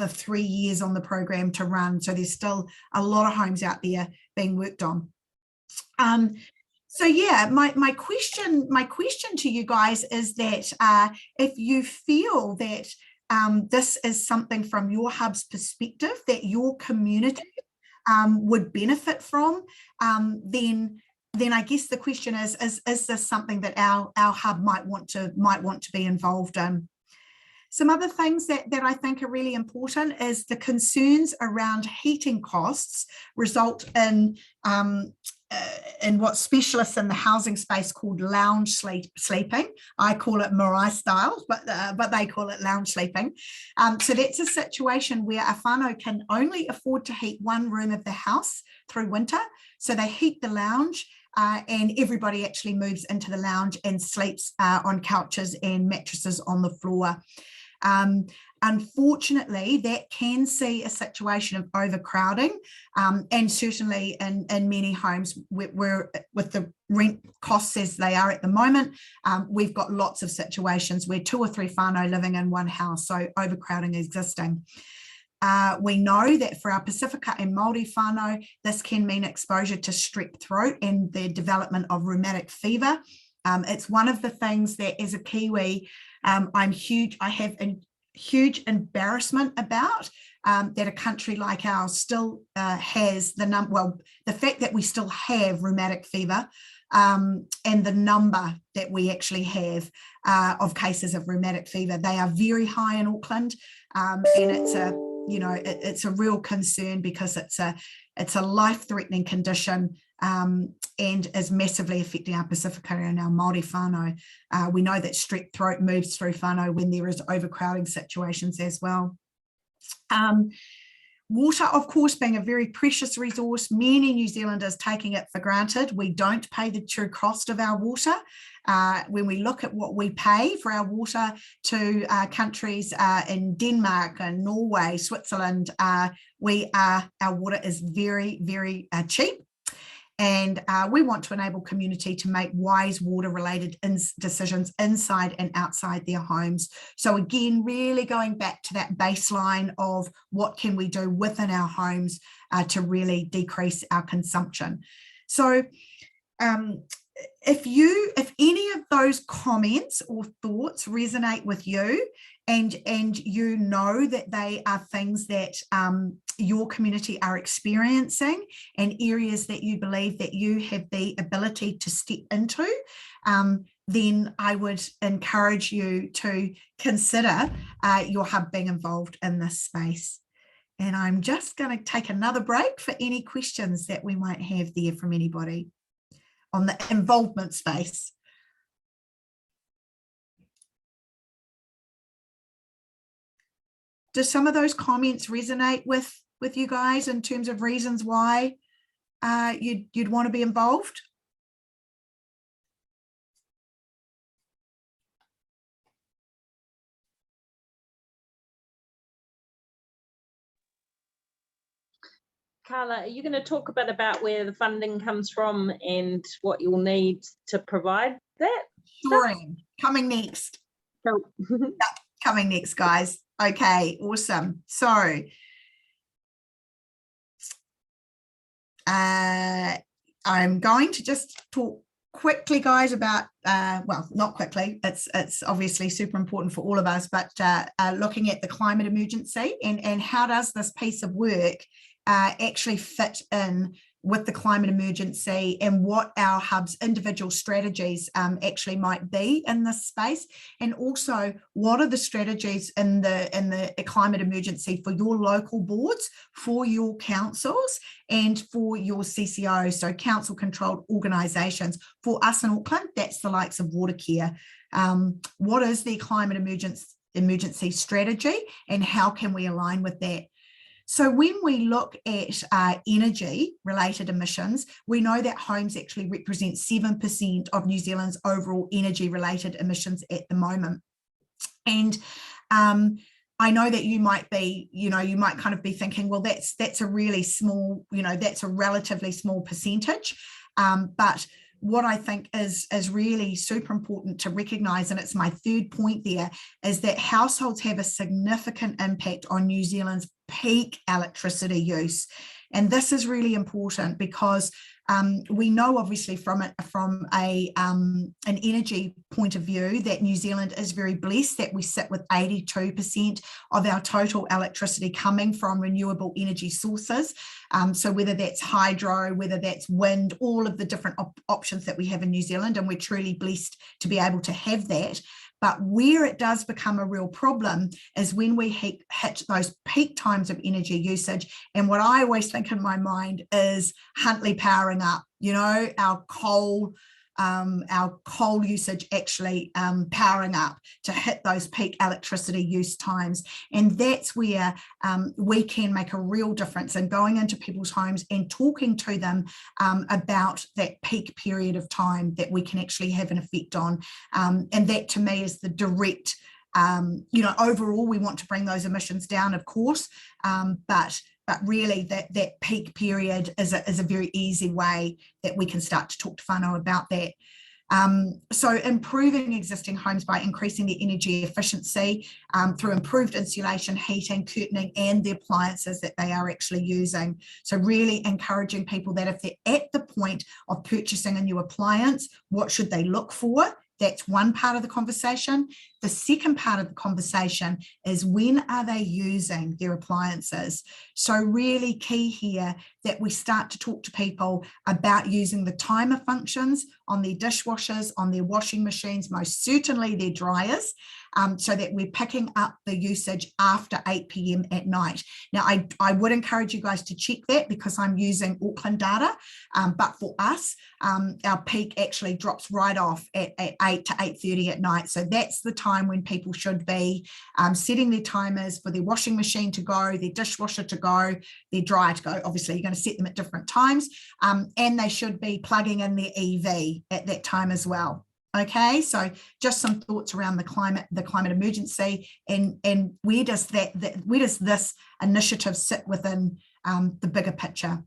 3 years on the program to run. So there's still a lot of homes out there being worked on. So yeah, my question to you guys is that if you feel that this is something from your hub's perspective that your community would benefit from, then I guess the question is this something that our hub might want to be involved in? Some other things that I think are really important is the concerns around heating costs result in what specialists in the housing space called lounge sleeping. I call it Marai style, but they call it lounge sleeping. So that's a situation where a whānau can only afford to heat one room of the house through winter. So they heat the lounge and everybody actually moves into the lounge and sleeps on couches and mattresses on the floor. Unfortunately, that can see a situation of overcrowding, and certainly in many homes where with the rent costs as they are at the moment, we've got lots of situations where 2 or 3 whānau living in one house, so overcrowding existing. We know that for our Pacifica and Māori whānau, this can mean exposure to strep throat and the development of rheumatic fever. It's one of the things that as a Kiwi, I have a huge embarrassment about, that a country like ours still has the fact that we still have rheumatic fever, and the number that we actually have of cases of rheumatic fever. They are very high in Auckland, and it's a real concern because it's a life-threatening condition, and is massively affecting our Pacifica and our Māori whānau. We know that strep throat moves through whānau when there is overcrowding situations as well. Water, of course, being a very precious resource, many New Zealanders taking it for granted. We don't pay the true cost of our water. When we look at what we pay for our water to countries in Denmark and Norway, Switzerland, our water is very, very cheap. And we want to enable community to make wise water-related decisions inside and outside their homes. So again, really going back to that baseline of what can we do within our homes to really decrease our consumption. So if any of those comments or thoughts resonate with you, and you know that they are things that your community are experiencing and areas that you believe that you have the ability to step into, then I would encourage you to consider your hub being involved in this space. And I'm just going to take another break for any questions that we might have there from anybody on the involvement space. Do some of those comments resonate with you guys in terms of reasons why you'd want to be involved? Carla, are you going to talk a bit about where the funding comes from and what you'll need to provide that? Sure, coming next. Cool. Yep, coming next, guys. Okay, awesome. So I'm going to just talk quickly, guys, about, well, not quickly, it's obviously super important for all of us, but looking at the climate emergency and how does this piece of work actually fit in with the climate emergency and what our hub's individual strategies actually might be in this space, and also what are the strategies in the climate emergency for your local boards, for your councils, and for your CCOs, so council controlled organisations. For us in Auckland, that's the likes of Watercare. What is the climate emergency strategy and how can we align with that? So when we look at energy related emissions, we know that homes actually represent 7% of New Zealand's overall energy related emissions at the moment. And I know that you might be, you might kind of be thinking, well, that's a really small, that's a relatively small percentage. But what I think is really super important to recognise, and it's my third point there, is that households have a significant impact on New Zealand's peak electricity use. And this is really important because we know obviously from an energy point of view that New Zealand is very blessed that we sit with 82% of our total electricity coming from renewable energy sources. So whether that's hydro, whether that's wind, all of the different options that we have in New Zealand, and we're truly blessed to be able to have that. But where it does become a real problem is when we hit those peak times of energy usage. And what I always think in my mind is Huntly powering up, our coal usage actually powering up to hit those peak electricity use times. And that's where we can make a real difference in going into people's homes and talking to them about that peak period of time that we can actually have an effect on. And that to me is the direct, overall we want to bring those emissions down, of course, but really that peak period is a very easy way that we can start to talk to whānau about that. So improving existing homes by increasing the energy efficiency through improved insulation, heating, curtaining, and the appliances that they are actually using. So really encouraging people that if they're at the point of purchasing a new appliance, what should they look for? That's one part of the conversation. The second part of the conversation is when are they using their appliances? So really key here that we start to talk to people about using the timer functions on their dishwashers, on their washing machines, most certainly their dryers, so that we're picking up the usage after 8 p.m. at night. Now, I would encourage you guys to check that because I'm using Auckland data, but for us, our peak actually drops right off at 8 to 8:30 at night. So that's the time when people should be setting their timers for their washing machine to go, their dishwasher to go, their dryer to go. Obviously, you're going to set them at different times, and they should be plugging in their EV at that time as well. Okay, so just some thoughts around the climate emergency, and where does this initiative sit within the bigger picture?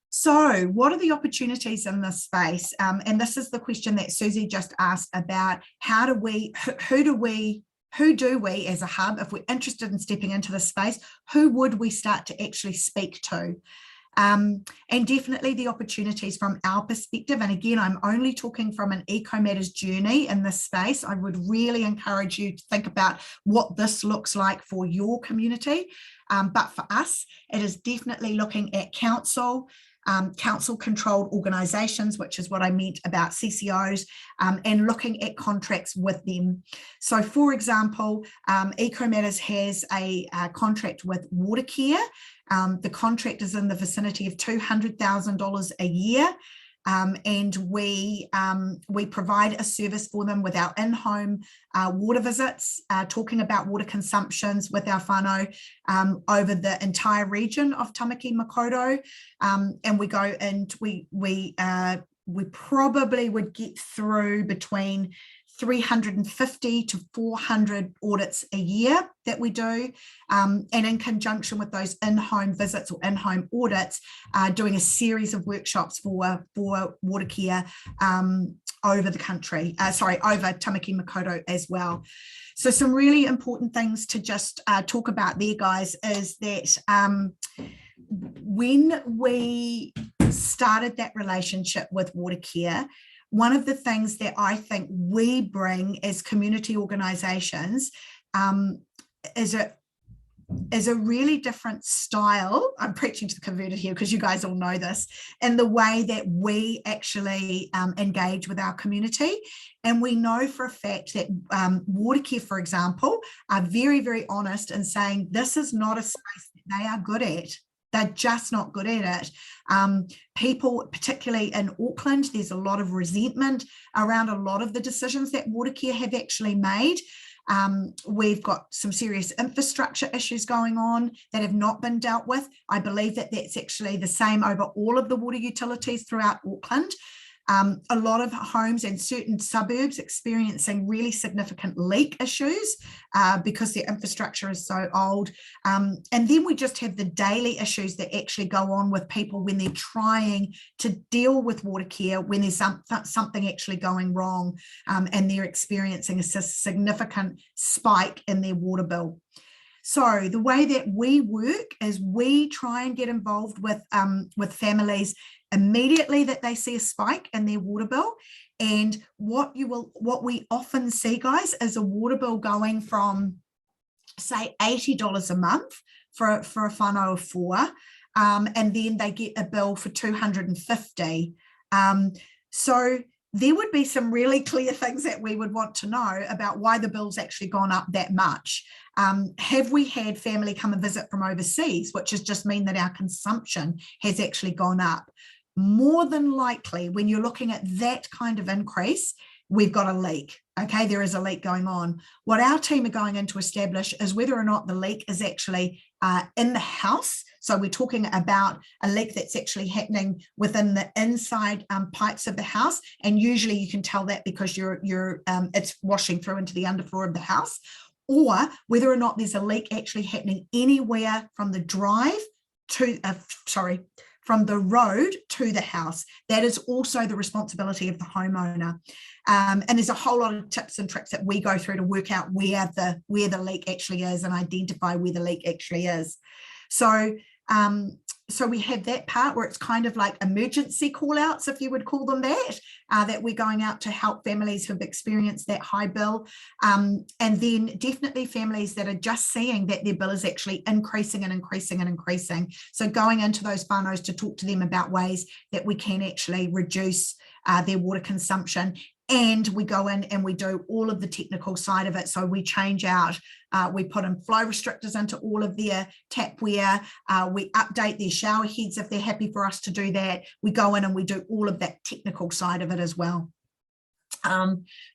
So what are the opportunities in this space? And this is the question that Susie just asked about who do we as a hub, if we're interested in stepping into this space, who would we start to actually speak to? And definitely the opportunities from our perspective. And again, I'm only talking from an EcoMatters journey in this space. I would really encourage you to think about what this looks like for your community. But for us, it is definitely looking at council-controlled organisations, which is what I meant about CCOs, and looking at contracts with them. So, for example, EcoMatters has a contract with Watercare. The contract is in the vicinity of $200,000 a year. And we provide a service for them with our in-home water visits, talking about water consumptions with our whānau over the entire region of Tamaki Makaurau. And we go and we probably would get through between 350 to 400 audits a year that we do, and in conjunction with those in-home visits or in-home audits, doing a series of workshops for Watercare over the country, over Tamaki Makaurau as well. So some really important things to just talk about there, guys, is that when we started that relationship with Watercare, one of the things that I think we bring as community organisations is a really different style. I'm preaching to the converted here because you guys all know this, in the way that we actually engage with our community. And we know for a fact that Watercare, for example, are very, very honest in saying this is not a space that they are good at. They're just not good at it. People, particularly in Auckland, there's a lot of resentment around a lot of the decisions that Watercare have actually made. We've got some serious infrastructure issues going on that have not been dealt with. I believe that that's actually the same over all of the water utilities throughout Auckland. A lot of homes and certain suburbs experiencing really significant leak issues because their infrastructure is so old. And then we just have the daily issues that actually go on with people when they're trying to deal with Watercare, when there's something actually going wrong, and they're experiencing a significant spike in their water bill. So the way that we work is we try and get involved with families immediately that they see a spike in their water bill. And what we often see, guys, is a water bill going from, say, $80 a month for a whānau of 4, and then they get a bill for $250. So there would be some really clear things that we would want to know about why the bill's actually gone up that much. Have we had family come and visit from overseas, which has just mean that our consumption has actually gone up? More than likely, when you're looking at that kind of increase, we've got a leak. Okay, there is a leak going on. What our team are going in to establish is whether or not the leak is actually in the house. So we're talking about a leak that's actually happening within the inside pipes of the house, and usually you can tell that because it's washing through into the underfloor of the house, or whether or not there's a leak actually happening anywhere from the drive to from the road to the house. That is also the responsibility of the homeowner. And there's a whole lot of tips and tricks that we go through to work out where the leak actually is and identify where the leak actually is. So So we have that part where it's kind of like emergency call outs, if you would call them that, that we're going out to help families who've experienced that high bill. And then definitely families that are just seeing that their bill is actually increasing and increasing and increasing. So going into those whānaus to talk to them about ways that we can actually reduce their water consumption. And we go in and we do all of the technical side of it. So we change out, we put in flow restrictors into all of their tapware. We update their shower heads if they're happy for us to do that. We go in and we do all of that technical side of it as well.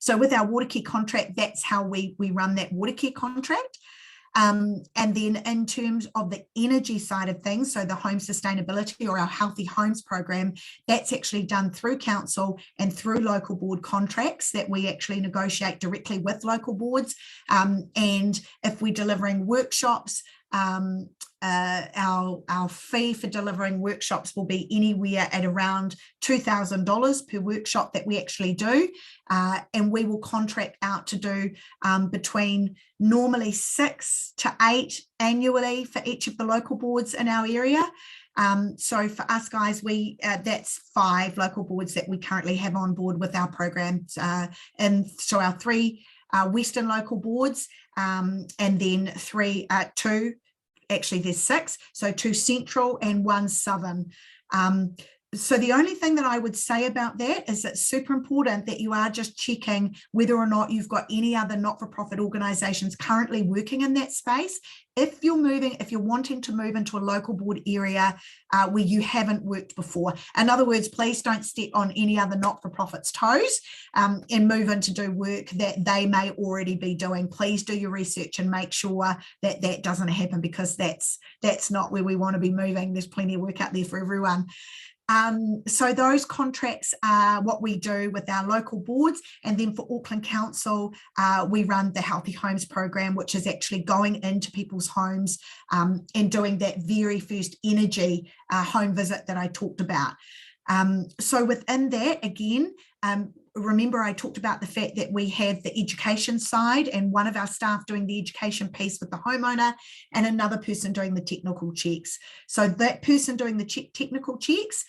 So with our water care contract, that's how we run that water care contract. And then in terms of the energy side of things, so the home sustainability or our healthy homes program, that's actually done through council and through local board contracts that we actually negotiate directly with local boards. And if we're delivering workshops, our fee for delivering workshops will be anywhere at around $2,000 per workshop that we actually do, and we will contract out to do between normally 6 to 8 annually for each of the local boards in our area. So for us guys, that's 5 local boards that we currently have on board with our programs, and so our 3 Western local boards, and then 2, actually there's 6, so 2 central and 1 southern. So the only thing that I would say about that is it's super important that you are just checking whether or not you've got any other not-for-profit organisations currently working in that space. If you're wanting to move into a local board area where you haven't worked before, in other words, please don't step on any other not-for-profit's toes and move in to do work that they may already be doing. Please do your research and make sure that that doesn't happen, because that's not where we want to be moving. There's plenty of work out there for everyone. So those contracts are what we do with our local boards. And then for Auckland Council, we run the Healthy Homes program, which is actually going into people's homes and doing that very first energy home visit that I talked about. So within that, again, remember I talked about the fact that we have the education side and one of our staff doing the education piece with the homeowner and another person doing the technical checks. So that person doing the technical checks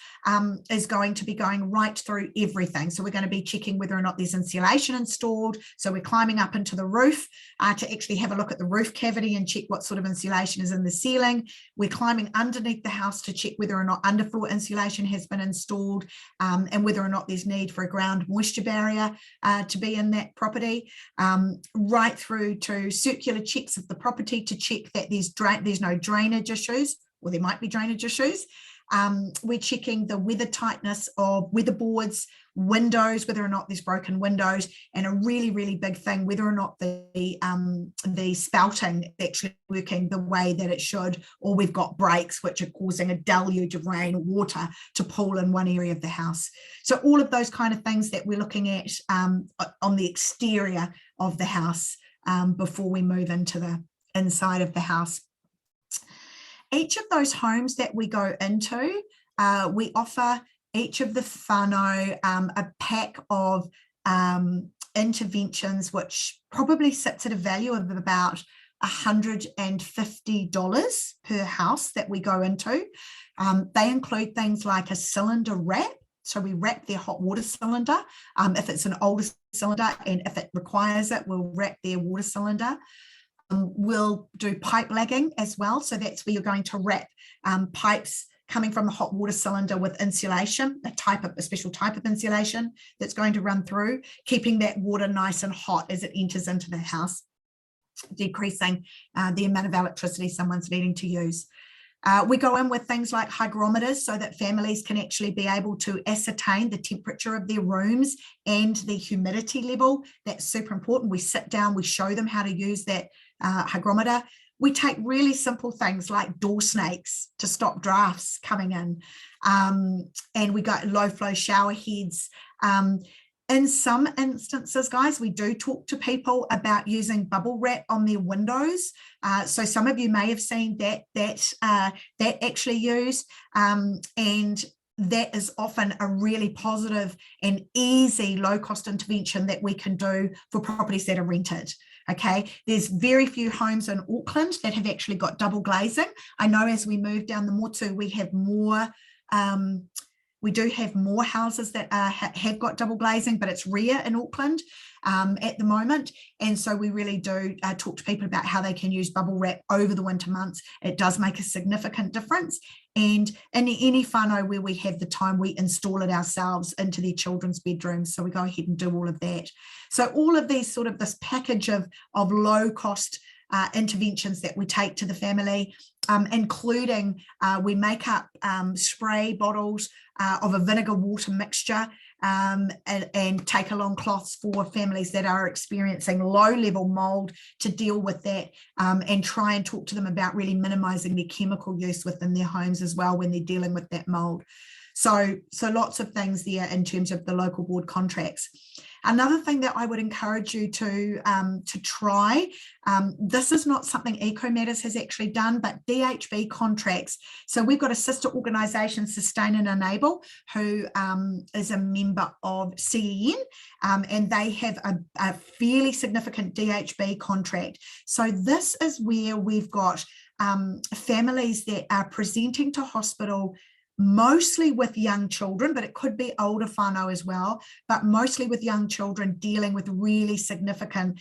is going to be going right through everything. So we're going to be checking whether or not there's insulation installed. So we're climbing up into the roof to actually have a look at the roof cavity and check what sort of insulation is in the ceiling. We're climbing underneath the house to check whether or not underfloor insulation has been installed and whether or not there's need for a ground moisture barrier to be in that property, right through to circular checks of the property to check that there's no drainage issues, or there might be drainage issues. We're checking the weather tightness of weatherboards, windows, whether or not there's broken windows, and a really, really big thing, whether or not the spouting is actually working the way that it should, or we've got breaks which are causing a deluge of rain or water to pool in one area of the house. So all of those kind of things that we're looking at on the exterior of the house before we move into the inside of the house. Each of those homes that we go into, we offer each of the whānau a pack of interventions, which probably sits at a value of about $150 per house that we go into. They include things like a cylinder wrap. So we wrap their hot water cylinder. If it's an older cylinder and if it requires it, we'll wrap their water cylinder. We'll do pipe lagging as well. So that's where you're going to wrap pipes coming from the hot water cylinder with insulation, a special type of insulation that's going to run through, keeping that water nice and hot as it enters into the house, decreasing the amount of electricity someone's needing to use. We go in with things like hygrometers so that families can actually be able to ascertain the temperature of their rooms and the humidity level. That's super important. We sit down, we show them how to use that hygrometer. We take really simple things like door snakes to stop drafts coming in. And we got low flow shower heads. In some instances, guys, we do talk to people about using bubble wrap on their windows. So some of you may have seen that actually used, and that is often a really positive and easy low-cost intervention that we can do for properties that are rented. Okay, there's very few homes in Auckland that have actually got double glazing. I know as we move down the Motu, we have more, we do have more houses that have got double glazing, but it's rare in Auckland at the moment. And so we really do talk to people about how they can use bubble wrap over the winter months. It does make a significant difference. And in any whānau where we have the time, we install it ourselves into their children's bedrooms. So we go ahead and do all of that. So all of these sort of this package of low cost interventions that we take to the family, including we make up spray bottles of a vinegar water mixture and take along cloths for families that are experiencing low level mold to deal with that, and try and talk to them about really minimizing their chemical use within their homes as well when they're dealing with that mold. So lots of things there in terms of the local board contracts. Another thing that I would encourage you to try, this is not something EcoMatters has actually done, but DHB contracts. So we've got a sister organisation, Sustain and Enable, who is a member of CEN, and they have a fairly significant DHB contract. So this is where we've got families that are presenting to hospital mostly with young children, but it could be older whānau as well, but mostly with young children dealing with really significant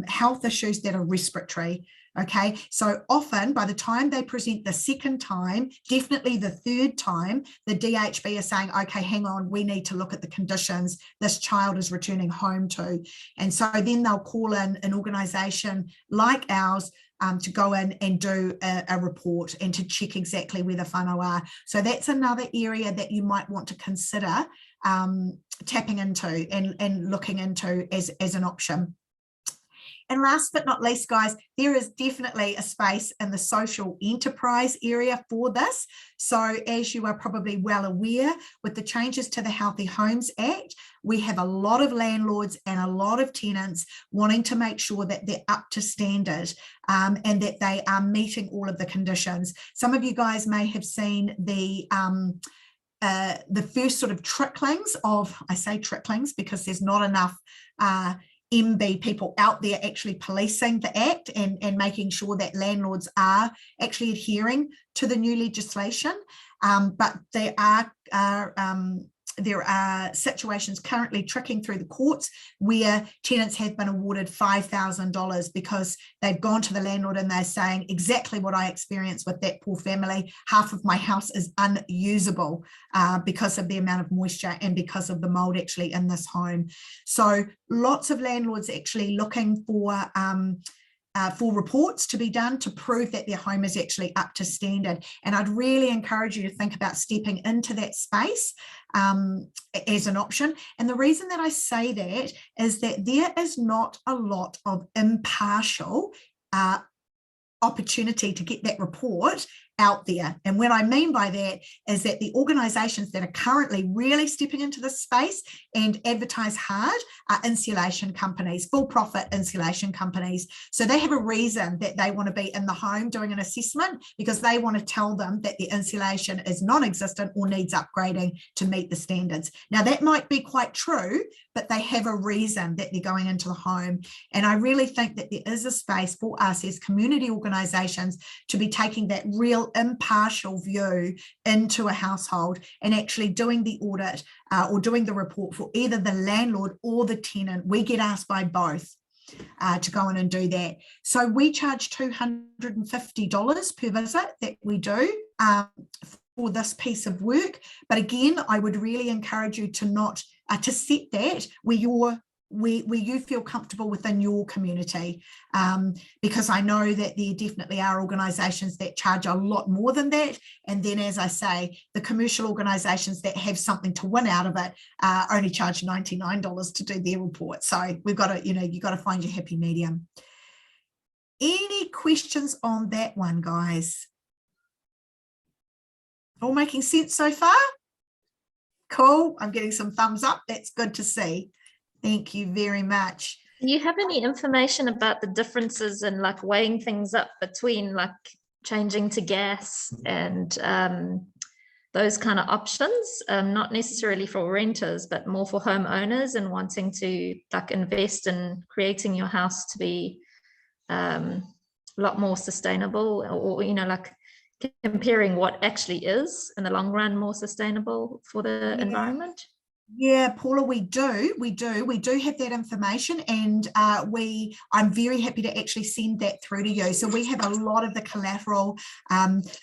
health issues that are respiratory. Okay, so often by the time they present the second time, definitely the third time, the DHB is saying, okay, hang on, we need to look at the conditions this child is returning home to. And so then they'll call in an organisation like ours to go in and do a report and to check exactly where the whānau are. So that's another area that you might want to consider tapping into and looking into as an option. And last but not least, guys, there is definitely a space in the social enterprise area for this. So as you are probably well aware, with the changes to the Healthy Homes Act, we have a lot of landlords and a lot of tenants wanting to make sure that they're up to standard and that they are meeting all of the conditions. Some of you guys may have seen the first sort of tricklings of, I say tricklings because there's not enough MB people out there actually policing the act and making sure that landlords are actually adhering to the new legislation. But there are situations currently trickling through the courts where tenants have been awarded $5,000 because they've gone to the landlord and they're saying exactly what I experienced with that poor family. Half of my house is unusable because of the amount of moisture and because of the mold actually in this home. So lots of landlords actually looking for reports to be done to prove that their home is actually up to standard. And I'd really encourage you to think about stepping into that space as an option. And the reason that I say that is that there is not a lot of impartial opportunity to get that report out there. And what I mean by that is that the organisations that are currently really stepping into this space and advertise hard are insulation companies, for-profit insulation companies. So they have a reason that they want to be in the home doing an assessment because they want to tell them that the insulation is non-existent or needs upgrading to meet the standards. Now that might be quite true, but they have a reason that they're going into the home. And I really think that there is a space for us as community organisations to be taking that real impartial view into a household and actually doing the audit or doing the report for either the landlord or the tenant. We get asked by both to go in and do that. So we charge $250 per visit that we do for this piece of work. But again, I would really encourage you to not to set that where you feel comfortable within your community, because I know that there definitely are organisations that charge a lot more than that. And then, as I say, the commercial organisations that have something to win out of it only charge $99 to do their report. So we've got to, you've got to find your happy medium. Any questions on that one, guys? All making sense so far? Cool. I'm getting some thumbs up. That's good to see. Thank you very much. Do you have any information about the differences in like weighing things up between like changing to gas and those kind of options, not necessarily for renters, but more for homeowners and wanting to like invest in creating your house to be a lot more sustainable, or you know, like comparing what actually is in the long run more sustainable for the environment? Yeah, Paula, we do have that information, and I'm very happy to actually send that through to you. So we have a lot of the collateral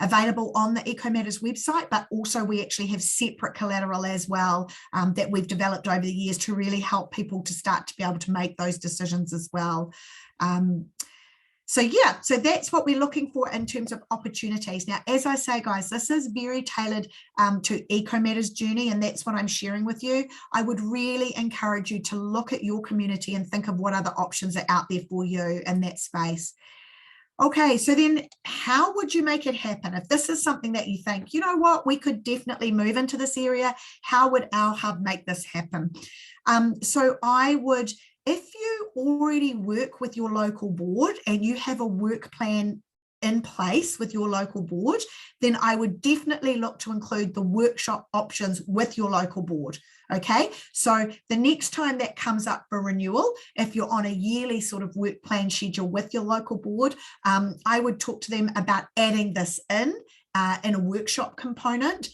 available on the EcoMatters website, but also we actually have separate collateral as well that we've developed over the years to really help people to start to be able to make those decisions as well. So yeah, so that's what we're looking for in terms of opportunities. Now, as I say, guys, this is very tailored to EcoMatters journey, and that's what I'm sharing with you. I would really encourage you to look at your community and think of what other options are out there for you in that space. Okay, so then how would you make it happen? If this is something that you think, you know what, we could definitely move into this area, how would our hub make this happen? So I would, if you already work with your local board and you have a work plan in place with your local board, then I would definitely look to include the workshop options with your local board. Okay, so the next time that comes up for renewal, if you're on a yearly sort of work plan schedule with your local board, I would talk to them about adding this in a workshop component,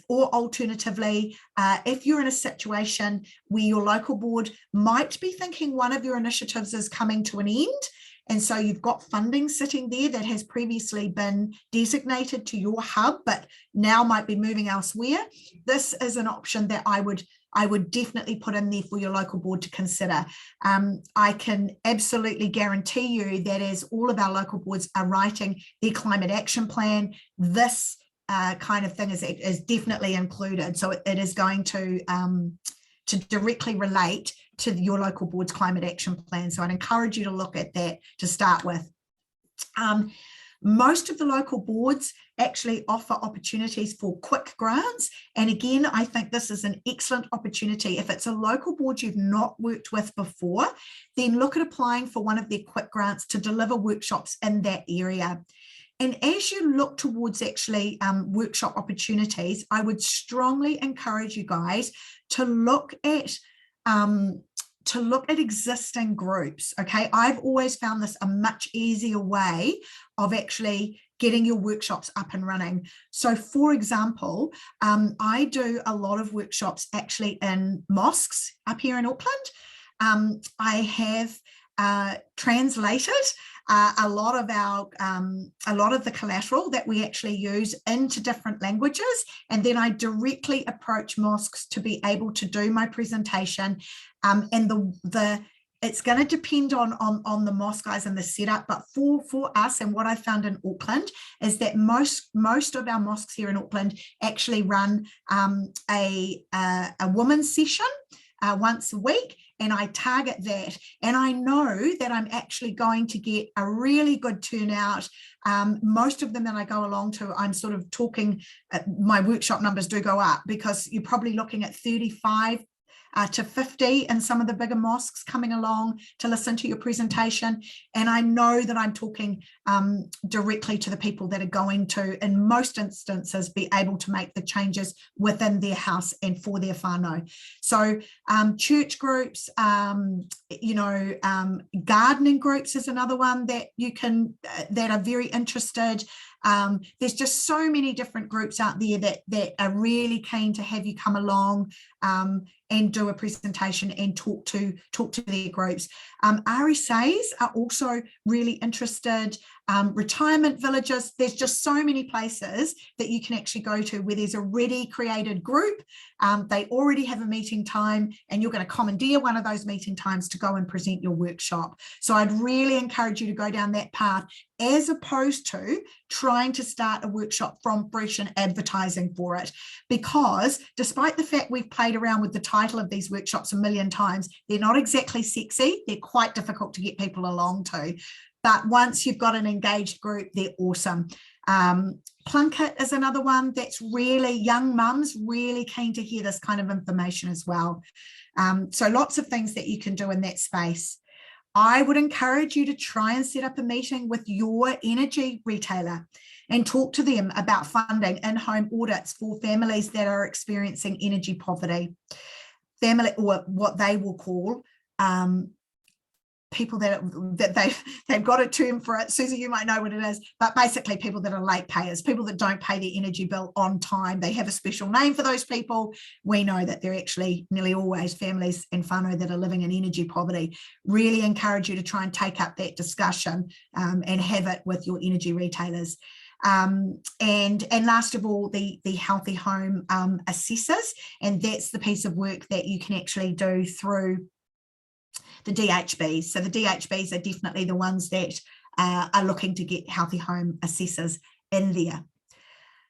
or alternatively, if you're in a situation where your local board might be thinking one of your initiatives is coming to an end, and so you've got funding sitting there that has previously been designated to your hub, but now might be moving elsewhere, this is an option that I would definitely put in there for your local board to consider. I can absolutely guarantee you that as all of our local boards are writing their climate action plan, this kind of thing is definitely included. So it is going to directly relate to your local board's climate action plan. So I'd encourage you to look at that to start with. Most of the local boards actually offer opportunities for quick grants. And again, I think this is an excellent opportunity. If it's a local board you've not worked with before, then look at applying for one of their quick grants to deliver workshops in that area. And as you look towards actually workshop opportunities, I would strongly encourage you guys to look at existing groups. Okay, I've always found this a much easier way of actually getting your workshops up and running. So for example, I do a lot of workshops actually in mosques up here in Auckland. I have translated a lot of the collateral that we actually use into different languages, and then I directly approach mosques to be able to do my presentation. And it's going to depend on the mosque guys and the setup, but for us, and what I found in Auckland is that most of our mosques here in Auckland actually run a women's session once a week, and I target that, and I know that I'm actually going to get a really good turnout. Most of them that I go along to, I'm sort of talking, my workshop numbers do go up, because you're probably looking at 35 to 50 in some of the bigger mosques coming along to listen to your presentation. And I know that I'm talking directly to the people that are going to, in most instances, be able to make the changes within their house and for their whānau. So church groups, gardening groups is another one that you can, that are very interested. There's just so many different groups out there that are really keen to have you come along and do a presentation and talk to their groups. RSAs are also really interested. Retirement villages, there's just so many places that you can actually go to where there's a ready created group. They already have a meeting time, and you're going to commandeer one of those meeting times to go and present your workshop. So I'd really encourage you to go down that path, as opposed to trying to start a workshop from fresh and advertising for it. Because despite the fact we've played around with the title of these workshops a million times, they're not exactly sexy. They're quite difficult to get people along to. But once you've got an engaged group, they're awesome. Plunkett is another one that's really, young mums really keen to hear this kind of information as well. So lots of things that you can do in that space. I would encourage you to try and set up a meeting with your energy retailer and talk to them about funding in-home audits for families that are experiencing energy poverty. Family, or what they will call people that they've got a term for it. Susie, you might know what it is, but basically people that are late payers, people that don't pay their energy bill on time. They have a special name for those people. We know that they're actually nearly always families and whānau that are living in energy poverty. Really encourage you to try and take up that discussion and have it with your energy retailers. And last of all, the healthy home assessors, and that's the piece of work that you can actually do through the DHBs. So the DHBs are definitely the ones that are looking to get healthy home assessors in there.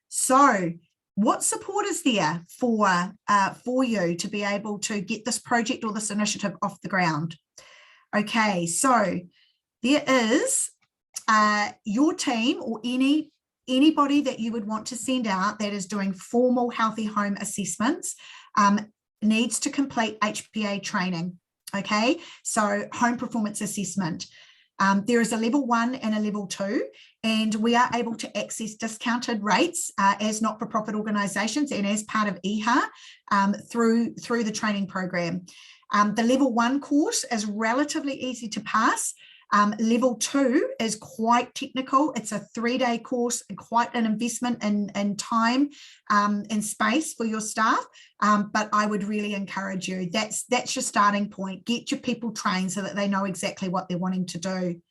So what support is there for you to be able to get this project or this initiative off the ground? Okay, so there is your team or anybody that you would want to send out that is doing formal healthy home assessments needs to complete HPA training. Okay, so home performance assessment. There is a level 1 and a level 2, and we are able to access discounted rates as not-for-profit organisations and as part of EHA through the training program. The level 1 course is relatively easy to pass. Level 2 is quite technical. It's a 3-day course and quite an investment in time and space for your staff. But I would really encourage you. That's your starting point. Get your people trained so that they know exactly what they're wanting to do.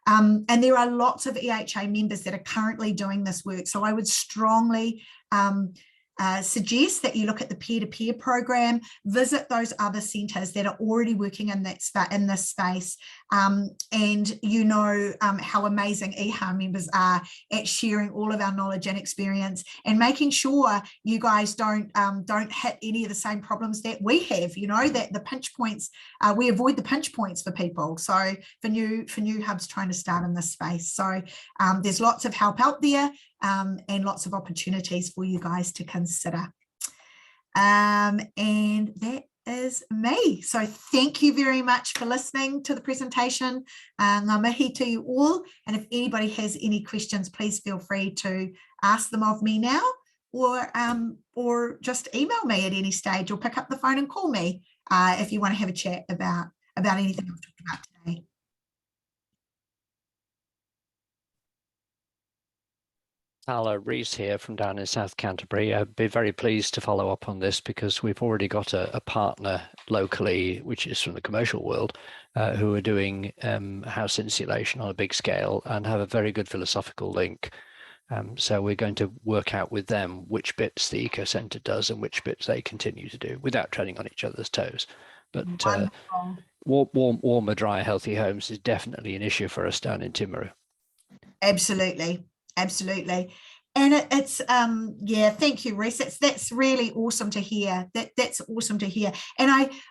And there are lots of EHA members that are currently doing this work. So I would strongly suggest that you look at the peer-to-peer program, visit those other centres that are already working in this space, and you know how amazing EHA members are at sharing all of our knowledge and experience and making sure you guys don't hit any of the same problems that we have. You know, that the pinch points, we avoid the pinch points for people. So for new hubs trying to start in this space, so there's lots of help out there. And lots of opportunities for you guys to consider. And that is me. So thank you very much for listening to the presentation. Ngā mihi to you all. And if anybody has any questions, please feel free to ask them of me now, or just email me at any stage, or pick up the phone and call me if you want to have a chat about anything I've talked about today. Carla Rees here from down in South Canterbury. I'd be very pleased to follow up on this because we've already got a partner locally, which is from the commercial world, who are doing house insulation on a big scale and have a very good philosophical link. So we're going to work out with them which bits the Eco Centre does and which bits they continue to do without treading on each other's toes. But warmer, dry, healthy homes is definitely an issue for us down in Timaru. Absolutely. Absolutely. And it's yeah, thank you, Reese. That's really awesome to hear. That's awesome to hear. And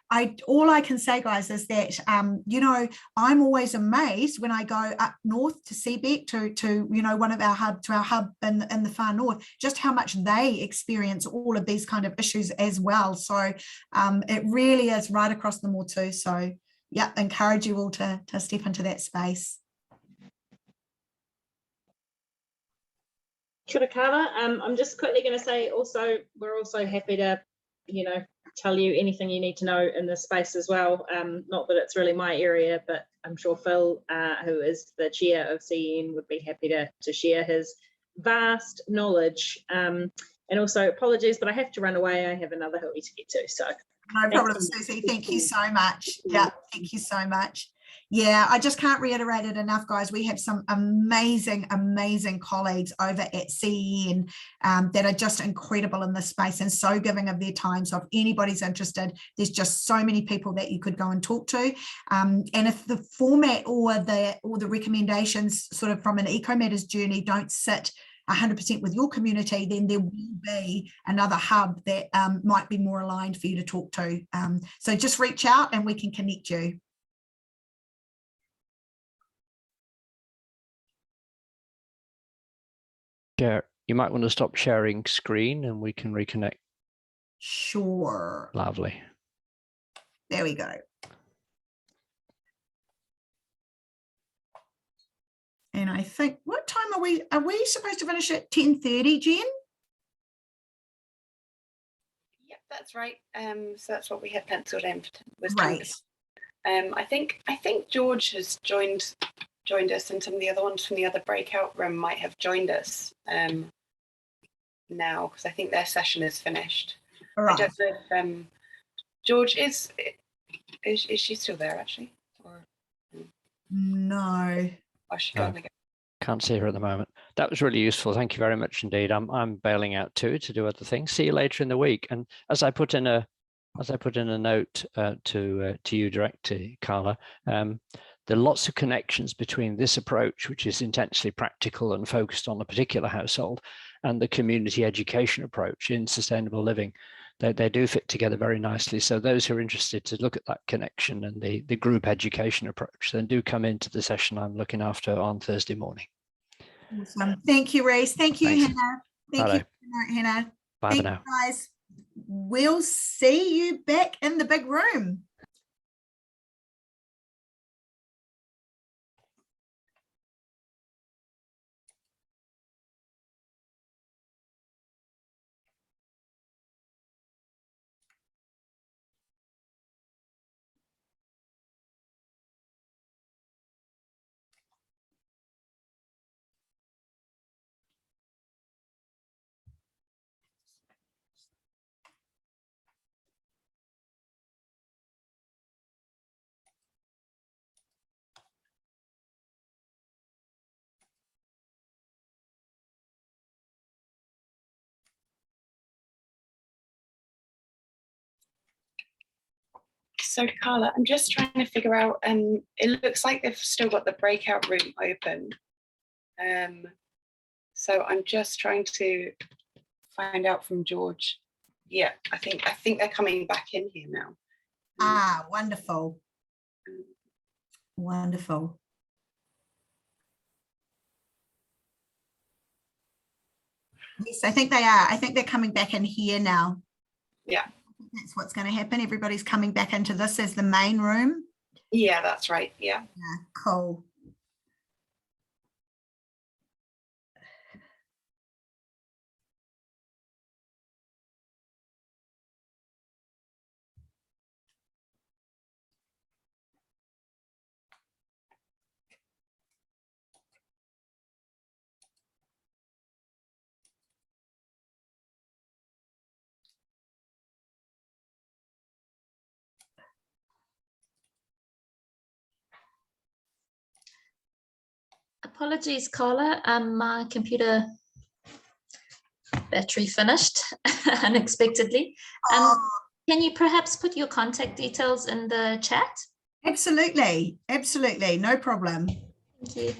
I all I can say, guys, is that you know, I'm always amazed when I go up north to Seabeck to you know, one of our hub in the far north, just how much they experience all of these kind of issues as well. So it really is right across the motu. So yeah, encourage you all to step into that space. Kia ora, Carla. I'm just quickly going to say also, we're also happy to, you know, tell you anything you need to know in this space as well. Not that it's really my area, but I'm sure Phil, who is the chair of CEN, would be happy to share his vast knowledge. And also apologies, but I have to run away. I have another hui to get to. So no problem, Susie. Thank you so much. Yeah, thank you so much. Yeah, I just can't reiterate it enough, guys. We have some amazing, amazing colleagues over at CEN that are just incredible in this space and so giving of their time. So if anybody's interested, there's just so many people that you could go and talk to. And if the format or the recommendations sort of from an EcoMatters journey don't sit 100% with your community, then there will be another hub that might be more aligned for you to talk to. So just reach out and we can connect you. You might want to stop sharing screen and we can reconnect. Sure. Lovely. There we go. And I think, what time are we supposed to finish at 10:30, Jen? Yep, that's right. So that's what we had penciled in. Right. I think George has joined us, and some of the other ones from the other breakout room might have joined us now, because I think their session is finished. Right. I don't know if George is she still there actually? Or No. oh, she got again. Can't see her at the moment. That was really useful. Thank you very much indeed. I'm bailing out too to do other things. See you later in the week. And as I put in a note to you directly, Carla, there are lots of connections between this approach, which is intensely practical and focused on a particular household, and the community education approach in sustainable living. They do fit together very nicely. So those who are interested to look at that connection and the group education approach, then do come into the session I'm looking after on Thursday morning. Awesome. Thank you, Reese. Thank you, Thanks. Hannah. Thank Hello. you, Hannah. Bye Thank for now. you, guys. We'll see you back in the big room. So Carla, I'm just trying to figure out, it looks like they've still got the breakout room open. So I'm just trying to find out from George. Yeah, I think they're coming back in here now. Ah, wonderful. Wonderful. Yes, I think they are. I think they're coming back in here now. Yeah. That's what's going to happen. Everybody's coming back into this as the main room. Yeah, that's right. Yeah. Yeah, cool. Apologies, Carla. My computer battery finished unexpectedly. Can you perhaps put your contact details in the chat? Absolutely. Absolutely. No problem. Thank you.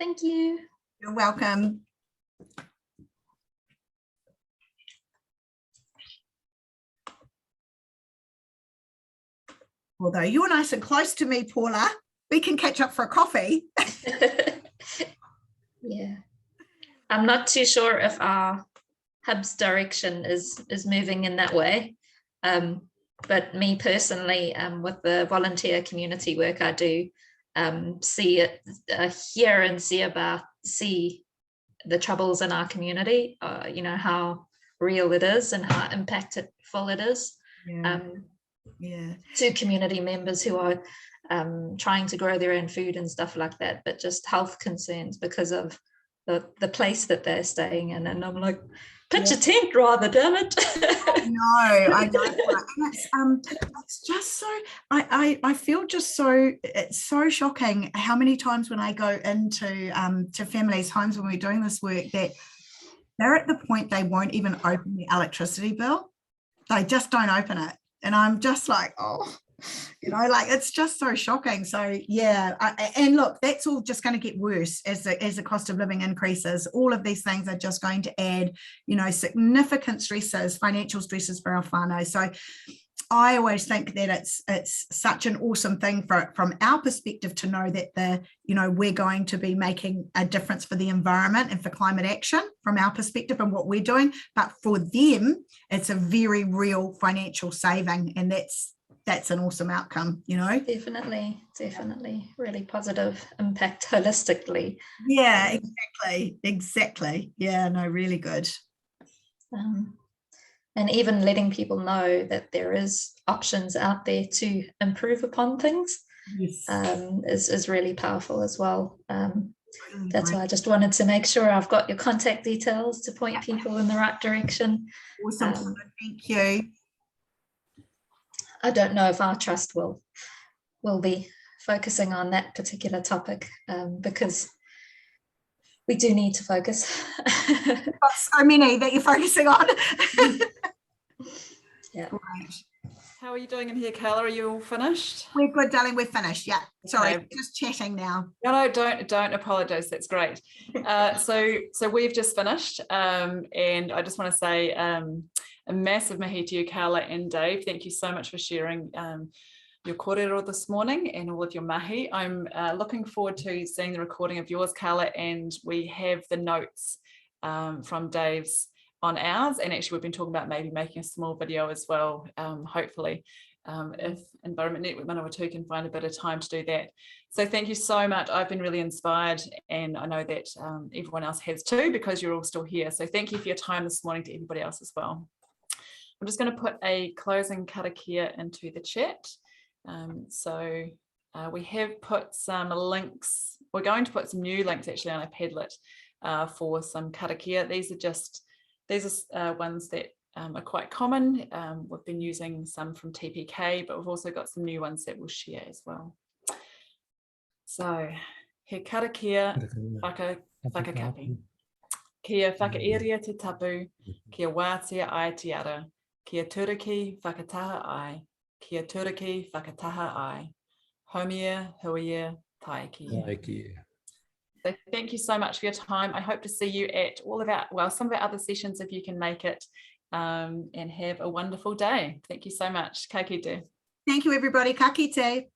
Thank you. You're welcome. Although you're nice and close to me, Paula, we can catch up for a coffee. Yeah. I'm not too sure if our hub's direction is moving in that way. But me personally, with the volunteer community work I do, hear and see the troubles in our community, you know, how real it is and how impactful it is. Yeah. To community members who are trying to grow their own food and stuff like that, but just health concerns because of the place that they're staying in. And I'm like, pitch a tent rather, damn it. I know. It's just so, I feel just so, it's so shocking how many times when I go into to families' homes when we're doing this work that they're at the point they won't even open the electricity bill. They just don't open it. And I'm just like, oh, like it's just so shocking. So yeah, and look, that's all just going to get worse as the cost of living increases. All of these things are just going to add, significant stresses, financial stresses for our whānau. So I always think that it's such an awesome thing from our perspective to know that we're going to be making a difference for the environment and for climate action from our perspective and what we're doing. But for them, it's a very real financial saving, and that's an awesome outcome, Definitely really positive impact holistically. Yeah, exactly. Yeah, no, really good. And even letting people know that there is options out there to improve upon things. Yes. Is really powerful as well. That's why I just wanted to make sure I've got your contact details to point people in the right direction. Awesome. Thank you. I don't know if our trust will be focusing on that particular topic, because we do need to focus. Got so many that you're focusing on. Yeah. Right. How are you doing in here, Carla? Are you all finished? We're good, darling. We're finished. Yeah. Sorry, Okay. just chatting now. No, don't apologize. That's great. So we've just finished, and I just want to say a massive mahi to you, Carla and Dave. Thank you so much for sharing your korero this morning and all of your mahi. I'm looking forward to seeing the recording of yours, Carla, and we have the notes from Dave's on ours, and actually we've been talking about maybe making a small video as well, hopefully. If Environment Network Manawatu can find a bit of time to do that. So thank you so much. I've been really inspired, and I know that everyone else has too, because you're all still here. So thank you for your time this morning to everybody else as well. I'm just going to put a closing karakia into the chat. We have put some links. We're going to put some new links actually on a Padlet for some karakia. These are ones that are quite common. We've been using some from TPK, but we've also got some new ones that we'll share as well. So, he karakia whakakapi. Kia whakairia te tapu, kia wātia ai te ara, kia turiki whakataha ai, kia turiki whakataha ai. Homia, huia, taiki. So thank you so much for your time. I hope to see you at some of our other sessions if you can make it, and have a wonderful day. Thank you so much. Ka kite. Thank you, everybody. Ka kite.